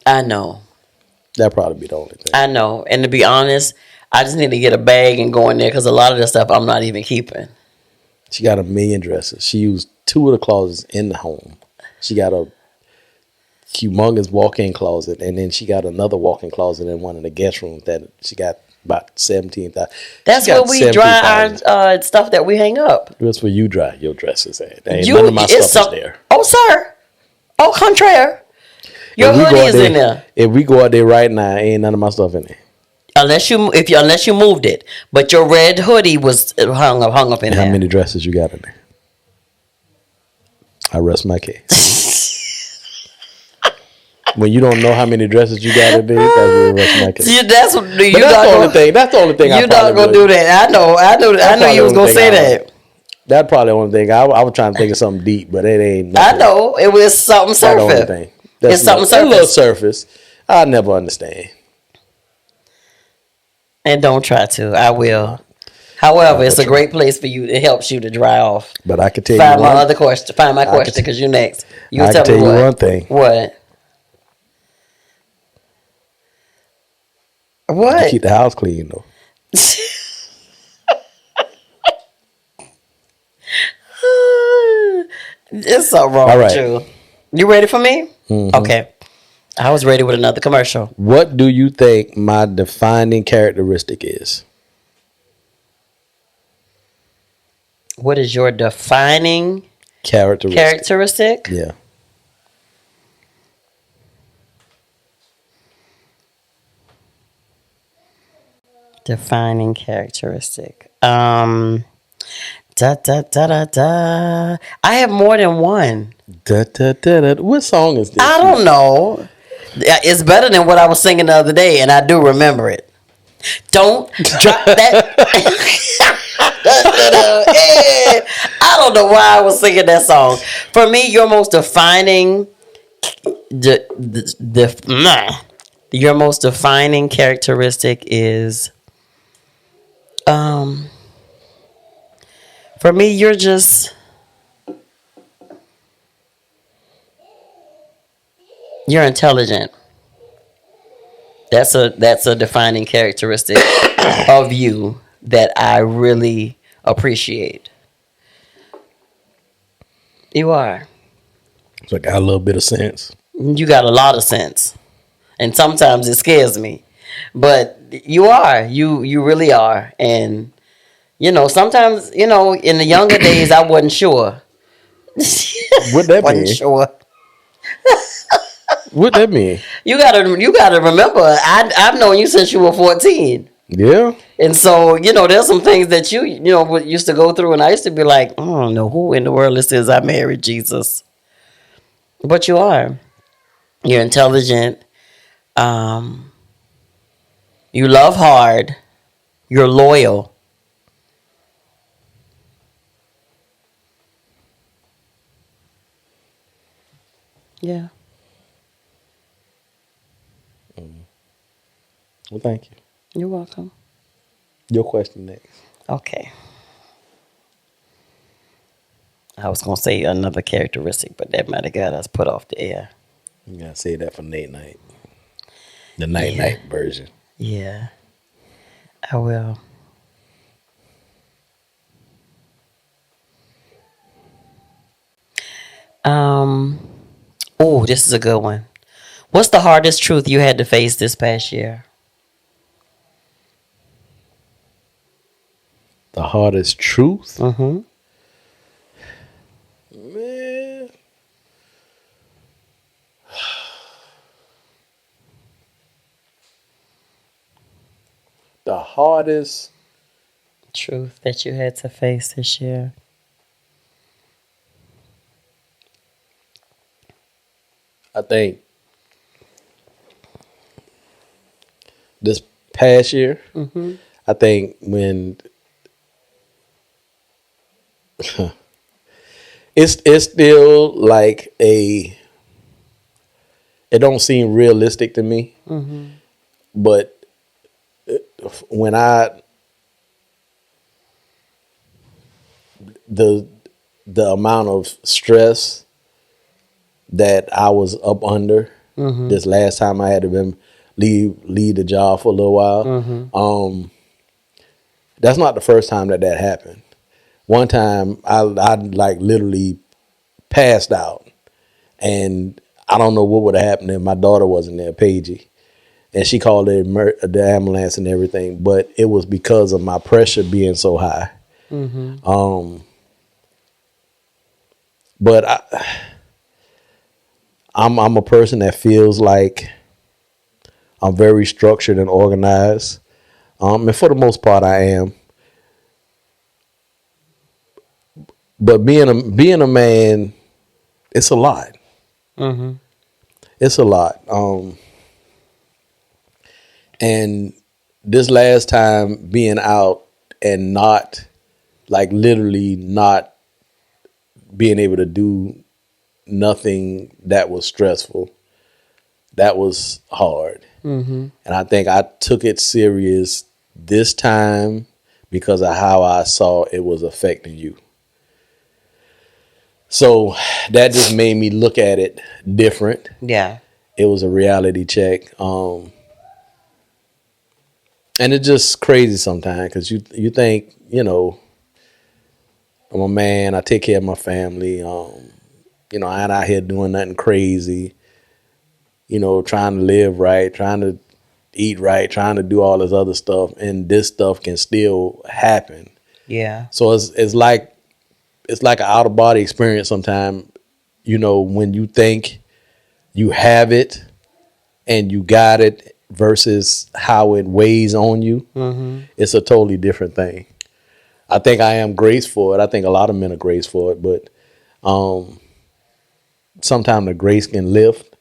[SPEAKER 2] I know.
[SPEAKER 1] That probably be the only thing.
[SPEAKER 2] I know. And to be honest, I just need to get a bag and go in there because a lot of the stuff I'm not even keeping.
[SPEAKER 1] She got 1 million dresses. She used 2 of the closets in the home. She got a humongous walk-in closet, and then she got another walk-in closet in one of the guest rooms that she got about 17,000.
[SPEAKER 2] That's where we dry our stuff that we hang up.
[SPEAKER 1] That's where you dry your dresses at. None of my stuff is there.
[SPEAKER 2] Oh, sir. Au contraire. Your hoodie is in there.
[SPEAKER 1] If we go out there right now, ain't none of my stuff in there.
[SPEAKER 2] Unless you moved it, but your red hoodie was hung up in there.
[SPEAKER 1] How many dresses you got in there? I rest my case. When you don't know how many dresses you got in there, that's where I rest my case.
[SPEAKER 2] That's the
[SPEAKER 1] only thing. That's the only thing.
[SPEAKER 2] You're not gonna do that. I know you was gonna say that.
[SPEAKER 1] That's probably the only thing. I was trying to think of something deep, but it ain't.
[SPEAKER 2] I know it was something surface.
[SPEAKER 1] That's the only thing. It's something surface. A little surface. I never understand.
[SPEAKER 2] And don't try to. I will. However, it's a great place for you. It helps you to dry off.
[SPEAKER 1] But I can tell
[SPEAKER 2] Find
[SPEAKER 1] you
[SPEAKER 2] my other question. Find my question because you're next.
[SPEAKER 1] I can tell you one thing.
[SPEAKER 2] What? What?
[SPEAKER 1] You keep the house clean though.
[SPEAKER 2] It's something wrong with you. You ready for me? Mm-hmm. Okay. I was ready with another commercial.
[SPEAKER 1] What do you think my defining characteristic is?
[SPEAKER 2] What is your defining
[SPEAKER 1] characteristic? Yeah.
[SPEAKER 2] Defining characteristic. Da da da da da. I have more than one.
[SPEAKER 1] Da da da da. What song is this?
[SPEAKER 2] I don't know. It's better than what I was singing the other day, and I do remember it. Don't drop that. I don't know why I was singing that song. For me, your most defining, your most defining characteristic is, for me, you're intelligent. That's a defining characteristic of you that I really appreciate. You are.
[SPEAKER 1] So I got a little bit of sense.
[SPEAKER 2] You got a lot of sense. And sometimes it scares me. But you are. You really are. And, sometimes, in the younger days, I wasn't sure.
[SPEAKER 1] What that mean?
[SPEAKER 2] Wasn't sure.
[SPEAKER 1] What that mean?
[SPEAKER 2] You gotta remember, I've known you since you were 14.
[SPEAKER 1] Yeah.
[SPEAKER 2] And so, there's some things that you used to go through, and I used to be like, I don't know who in the world this is. I married Jesus. But you are. You're intelligent. You love hard. You're loyal. Yeah.
[SPEAKER 1] Well, thank you.
[SPEAKER 2] You're welcome.
[SPEAKER 1] Your question next.
[SPEAKER 2] Okay. I was going to say another characteristic, but that might have got us put off the air.
[SPEAKER 1] You got to say that for Nate Night. The night version.
[SPEAKER 2] Yeah. I will. Oh, this is a good one. What's the hardest truth you had to face this past year?
[SPEAKER 1] The hardest truth?
[SPEAKER 2] Mm-hmm.
[SPEAKER 1] Man. The hardest
[SPEAKER 2] truth that you had to face this year.
[SPEAKER 1] I think this past year, I think when it's still like it don't seem realistic to me, but when the amount of stress that I was up under this last time I had to leave the job for a little while. That's not the first time that happened. One time I like literally passed out, and I don't know what would have happened if my daughter wasn't there, Paigey, and she called the ambulance and everything. But it was because of my pressure being so high. But I'm a person that feels like I'm very structured and organized. And for the most part I am. But being a man, it's a lot. It's a lot. And this last time being out and not, like literally not being able to do nothing that was stressful, that was hard. And I think I took it serious this time because of how I saw it was affecting you. So that just made me look at it different.
[SPEAKER 2] Yeah.
[SPEAKER 1] It was a reality check. And it's just crazy sometimes because you think, I'm a man, I take care of my family. I ain't out here doing nothing crazy, trying to live right, trying to eat right, trying to do all this other stuff. And this stuff can still happen.
[SPEAKER 2] Yeah.
[SPEAKER 1] So it's like an out of body experience sometimes, when you think you have it and you got it versus how it weighs on you. It's a totally different thing. I think I am graced for it. I think a lot of men are graced for it, but sometimes the grace can lift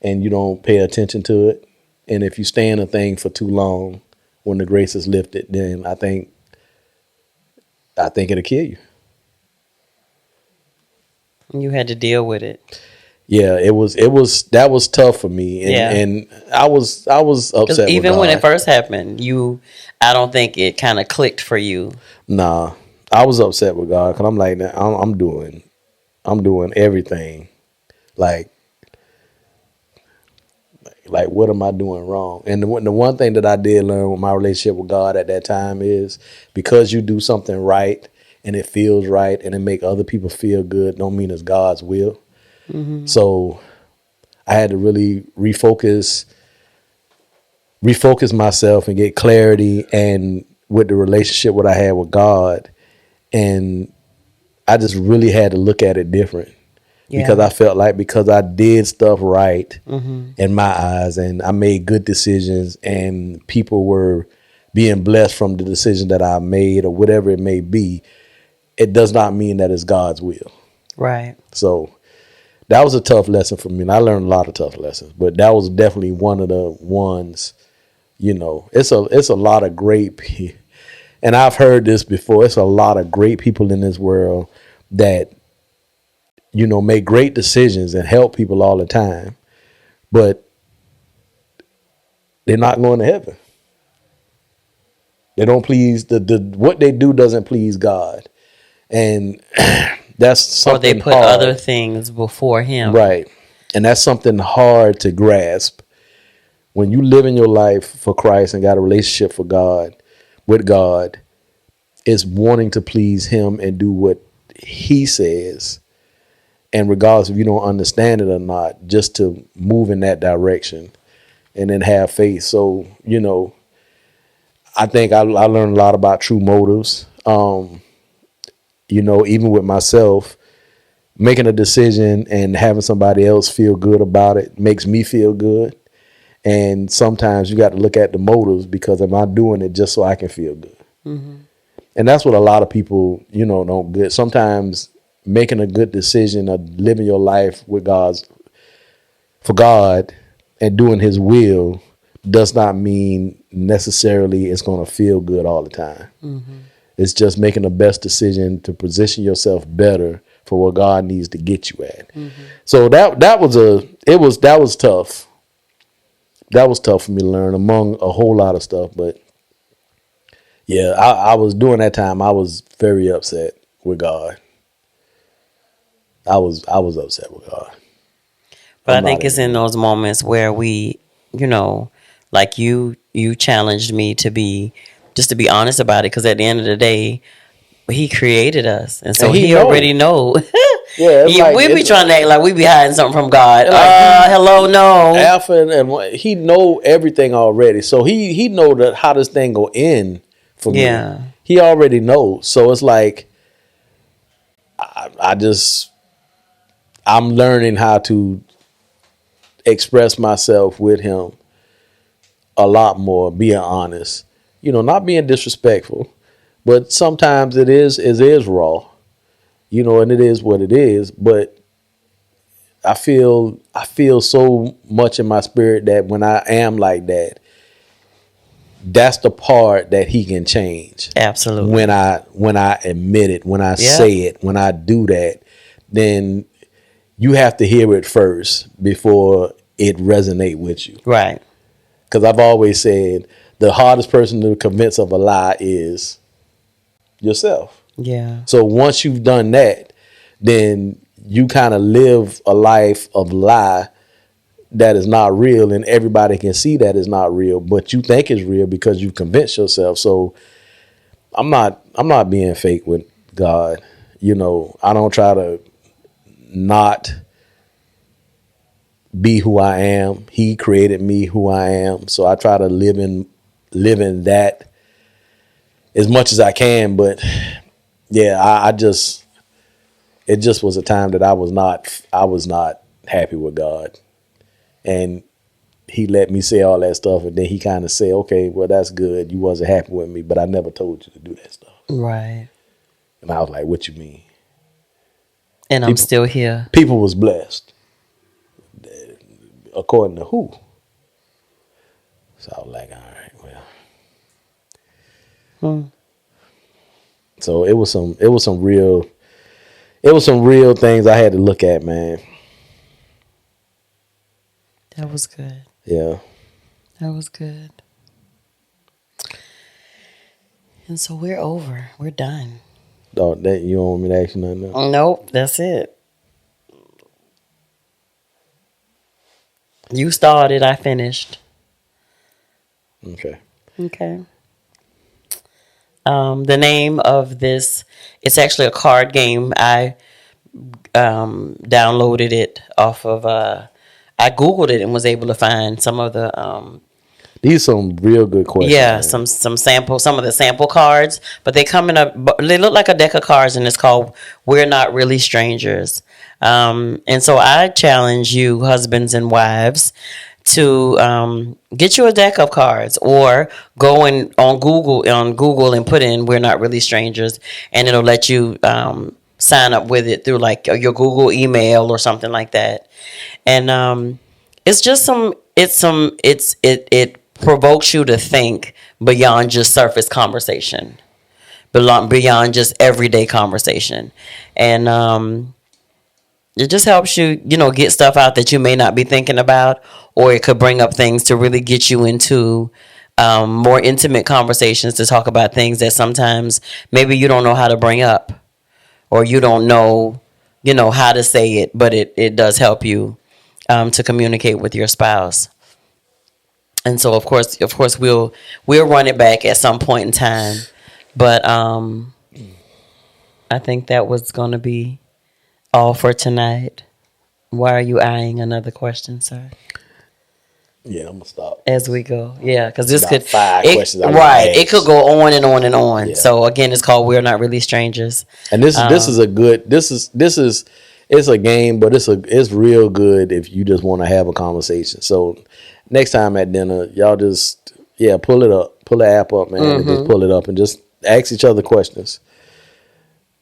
[SPEAKER 1] and you don't pay attention to it. And if you stay in a thing for too long, when the grace is lifted, then I think it'll kill you.
[SPEAKER 2] You had to deal with it.
[SPEAKER 1] Yeah, that was tough for me. And I was upset
[SPEAKER 2] even
[SPEAKER 1] with God.
[SPEAKER 2] When it first happened, I don't think it kind of clicked for you.
[SPEAKER 1] Nah, I was upset with God because I'm like, I'm doing everything. Like what am I doing wrong? And the one thing that I did learn with my relationship with God at that time is because you do something right and it feels right and it make other people feel good, don't mean it's God's will. So I had to really refocus myself and get clarity and with the relationship what I had with God. And I just really had to look at it different. Because I felt like because I did stuff right in my eyes and I made good decisions and people were being blessed from the decision that I made or whatever it may be, it does not mean that it's God's will.
[SPEAKER 2] Right.
[SPEAKER 1] So that was a tough lesson for me. And I learned a lot of tough lessons, but that was definitely one of the ones, it's a lot of great people. And I've heard this before. It's a lot of great people in this world that make great decisions and help people all the time, but they're not going to heaven. They don't please what they do doesn't please God, and that's something.
[SPEAKER 2] Or they put
[SPEAKER 1] hard.
[SPEAKER 2] Other things before Him,
[SPEAKER 1] right? And that's something hard to grasp. When you live in your life for Christ and got a relationship with God, it's wanting to please Him and do what He says. and regardless if you don't understand it or not, just to move in that direction and then have faith. So, I think I learned a lot about true motives. Even with myself, making a decision and having somebody else feel good about it makes me feel good. And sometimes you got to look at the motives, because am I doing it just so I can feel good? Mm-hmm. And that's what a lot of people, don't get. Sometimes making a good decision of living your life for God and doing his will does not mean necessarily it's going to feel good all the time. Mm-hmm. It's just making the best decision to position yourself better for what God needs to get you at. Mm-hmm. So that was tough. That was tough for me to learn, among a whole lot of stuff. But yeah, I was during that time, I was very upset with God. I was upset with God.
[SPEAKER 2] But I think it's in those moments where we, like you challenged me to be honest about it, because at the end of the day, he created us, and so he already know. Yeah, we be trying to act like we be hiding something from God. Hello, no.
[SPEAKER 1] Alpha and he know everything already, so he know that how this thing go end for me. Yeah, he already knows. So it's like I'm learning how to express myself with him a lot more, being honest. Not being disrespectful, but sometimes it is raw. And it is what it is. But I feel so much in my spirit that when I am like that, that's the part that he can change.
[SPEAKER 2] Absolutely.
[SPEAKER 1] When I admit it, when I say it, when I do that, then you have to hear it first before it resonate with you.
[SPEAKER 2] Right.
[SPEAKER 1] Because I've always said the hardest person to convince of a lie is yourself.
[SPEAKER 2] Yeah.
[SPEAKER 1] So once you've done that, then you kind of live a life of lie that is not real, and everybody can see that is not real, but you think it's real because you convinced yourself. So I'm not being fake with God. I don't try to not be who I am. He created me who I am. So I try to live in that as much as I can. But yeah, it just was a time that I was not happy with God. And he let me say all that stuff, and then he kind of said, okay, well, that's good. You wasn't happy with me, but I never told you to do that stuff.
[SPEAKER 2] Right.
[SPEAKER 1] And I was like, what you mean?
[SPEAKER 2] And I'm still here.
[SPEAKER 1] People was blessed. According to who? So I was like, all right, well. So it was some real things I had to look at, man.
[SPEAKER 2] That was good.
[SPEAKER 1] Yeah.
[SPEAKER 2] That was good. And so we're over. We're done.
[SPEAKER 1] Oh, that you don't want me to ask you nothing else?
[SPEAKER 2] Nope, that's it. You started, I finished.
[SPEAKER 1] Okay.
[SPEAKER 2] The name of this, it's actually a card game. I downloaded it off of, I Googled it and was able to find some of the...
[SPEAKER 1] These are some real good questions.
[SPEAKER 2] Yeah, man. some of the sample cards, but they look like a deck of cards, and it's called We're Not Really Strangers. And so I challenge you, husbands and wives, to get you a deck of cards, or go on Google and put in We're Not Really Strangers, and it'll let you sign up with it through like your Google email or something like that. And it's just it provokes you to think beyond just surface conversation, beyond just everyday conversation. And it just helps you, get stuff out that you may not be thinking about, or it could bring up things to really get you into more intimate conversations, to talk about things that sometimes maybe you don't know how to bring up, or you don't know, how to say it, but it does help you to communicate with your spouse. And so, of course, we'll run it back at some point in time. But I think that was going to be all for tonight. Why are you eyeing another question, sir?
[SPEAKER 1] Yeah, I'm gonna stop
[SPEAKER 2] as we go. Yeah, because this
[SPEAKER 1] about
[SPEAKER 2] could
[SPEAKER 1] 5 questions.
[SPEAKER 2] It could go on and on and on.
[SPEAKER 1] Yeah.
[SPEAKER 2] So again, it's called "We're Not Really Strangers."
[SPEAKER 1] And this is a good. This is it's a game, but it's real good if you just want to have a conversation. So next time at dinner, y'all just pull it up, pull the app up, man, and just pull it up and just ask each other questions.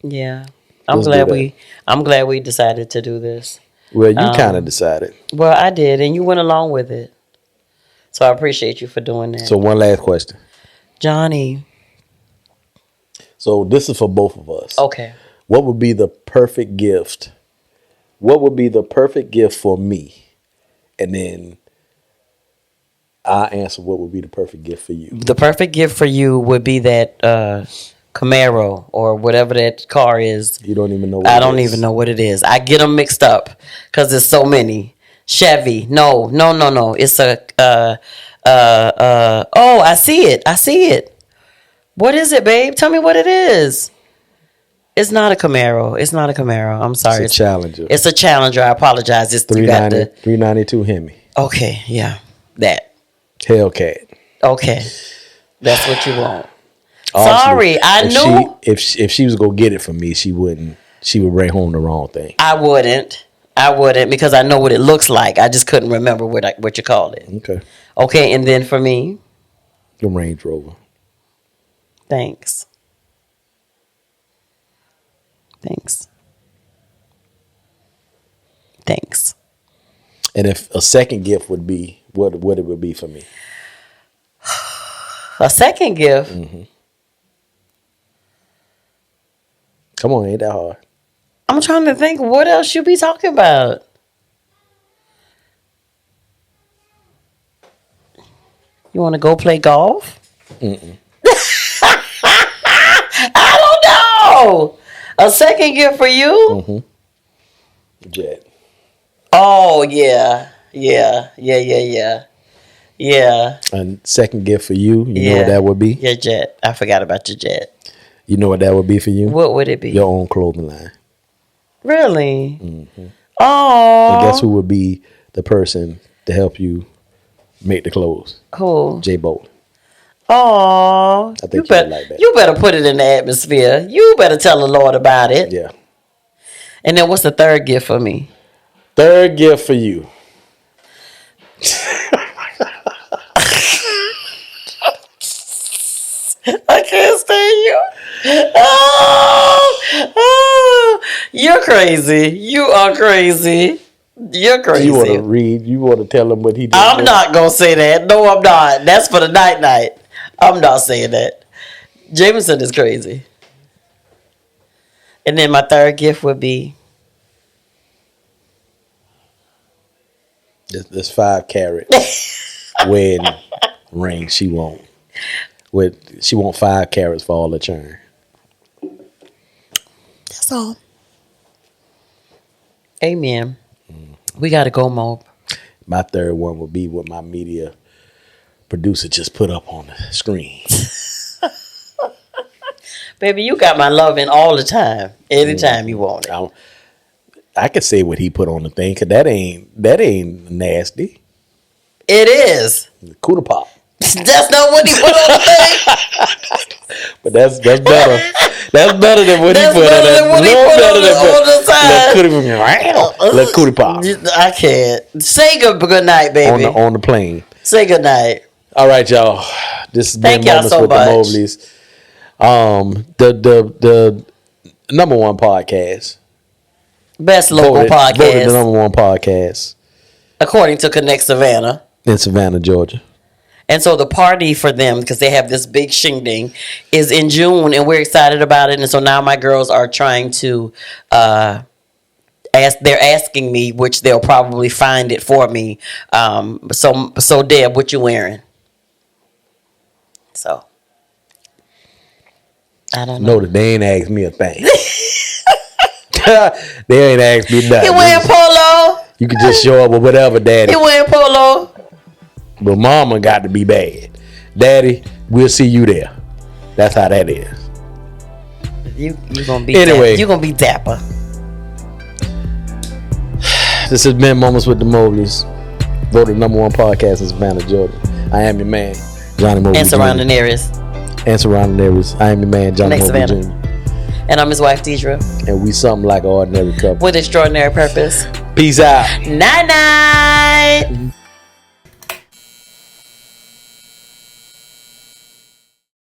[SPEAKER 2] Yeah, I'm glad we decided to do this.
[SPEAKER 1] Well, you kind of decided.
[SPEAKER 2] Well, I did, and you went along with it. So I appreciate you for doing that.
[SPEAKER 1] So one last question,
[SPEAKER 2] Johnny.
[SPEAKER 1] So this is for both of us.
[SPEAKER 2] Okay.
[SPEAKER 1] What would be the perfect gift? What would be the perfect gift for me? And then I'll answer what would be the perfect gift for you.
[SPEAKER 2] The perfect gift for you would be that Camaro or whatever that car is.
[SPEAKER 1] You don't even know
[SPEAKER 2] I don't even know what it is. I get them mixed up because there's so many. Chevy. No. It's a oh, I see it. What is it, babe? Tell me what it is. It's not a Camaro. I'm sorry.
[SPEAKER 1] It's a Challenger.
[SPEAKER 2] It's a Challenger. I apologize. It's
[SPEAKER 1] 392 Hemi.
[SPEAKER 2] Okay, yeah. That.
[SPEAKER 1] Hellcat.
[SPEAKER 2] Okay. That's what you want.
[SPEAKER 1] Honestly,
[SPEAKER 2] sorry, I knew.
[SPEAKER 1] If she was gonna get it from me, she would bring home the wrong thing.
[SPEAKER 2] I wouldn't because I know what it looks like. I just couldn't remember what you called it. Okay, and then for me,
[SPEAKER 1] the Range Rover.
[SPEAKER 2] Thanks.
[SPEAKER 1] And if a second gift would be what it would be for me.
[SPEAKER 2] A second gift.
[SPEAKER 1] Mm-hmm. Come on, ain't that hard?
[SPEAKER 2] I'm trying to think what else you be talking about. You want to go play golf?
[SPEAKER 1] Mm-mm.
[SPEAKER 2] I don't know. A second gift for you?
[SPEAKER 1] Mm-hmm. Jet.
[SPEAKER 2] Oh, yeah.
[SPEAKER 1] And second gift for you, you know what that would be?
[SPEAKER 2] Your jet. I forgot about your jet.
[SPEAKER 1] You know what that would be for you?
[SPEAKER 2] What would it be?
[SPEAKER 1] Your own clothing line.
[SPEAKER 2] Really?
[SPEAKER 1] Mm-hmm.
[SPEAKER 2] Oh.
[SPEAKER 1] And guess who would be the person to help you make the clothes?
[SPEAKER 2] Who?
[SPEAKER 1] Jay Bolton.
[SPEAKER 2] Oh.
[SPEAKER 1] I think you would like that.
[SPEAKER 2] You better put it in the atmosphere. You better tell the Lord about it.
[SPEAKER 1] Yeah.
[SPEAKER 2] And then what's the third gift for me?
[SPEAKER 1] Third gift for you.
[SPEAKER 2] I can't stand you. Oh, you're crazy. You are crazy. You're crazy.
[SPEAKER 1] You want to read? You want to tell him what he did?
[SPEAKER 2] I'm not going to say that. No, I'm not. That's for the night. I'm not saying that. Jameson is crazy. And then my third gift would be?
[SPEAKER 1] This 5 carat wedding ring she want. She want 5 carats for all the churn.
[SPEAKER 2] That's all. Amen. We got to go, Mob.
[SPEAKER 1] My third one would be what my media producer just put up on the screen.
[SPEAKER 2] Baby, you got my loving all the time. Anytime you want it.
[SPEAKER 1] I could say what he put on the thing, because that ain't nasty.
[SPEAKER 2] It is.
[SPEAKER 1] Cooter pop.
[SPEAKER 2] That's not what he put on the thing.
[SPEAKER 1] But that's better. That's better than what he put on the side. Let cootie pop.
[SPEAKER 2] I can't. Say good night, baby.
[SPEAKER 1] On the plane.
[SPEAKER 2] Say good night.
[SPEAKER 1] All right, y'all. This has been Moments
[SPEAKER 2] so
[SPEAKER 1] with
[SPEAKER 2] much.
[SPEAKER 1] the Mobleys. The number one podcast.
[SPEAKER 2] Best local podcast.
[SPEAKER 1] Voted the number one podcast.
[SPEAKER 2] According to Connect Savannah.
[SPEAKER 1] In Savannah, Georgia.
[SPEAKER 2] And so the party for them, because they have this big shingding, is in June, and we're excited about it. And so now my girls are trying to they're asking me, which they'll probably find it for me. So Deb, what you wearing? So I don't know.
[SPEAKER 1] No, they ain't asked me a thing. They ain't asked me nothing.
[SPEAKER 2] You wearing polo?
[SPEAKER 1] You can just show up with whatever, Daddy.
[SPEAKER 2] You wearing polo?
[SPEAKER 1] But Mama got to be bad. Daddy, we'll see you there. That's how that is.
[SPEAKER 2] You gonna be
[SPEAKER 1] anyway.
[SPEAKER 2] You gonna be dapper.
[SPEAKER 1] This has been Moments with the Mobleys, voted #1 podcast in Savannah, Georgia. I am your man, Johnny Mobley
[SPEAKER 2] and surrounding areas.
[SPEAKER 1] And surrounding areas. I am your man, Johnny Mobley Jr.
[SPEAKER 2] And I'm his wife, Deirdra.
[SPEAKER 1] And we something like an ordinary couple
[SPEAKER 2] with extraordinary purpose.
[SPEAKER 1] Peace out.
[SPEAKER 2] Night night.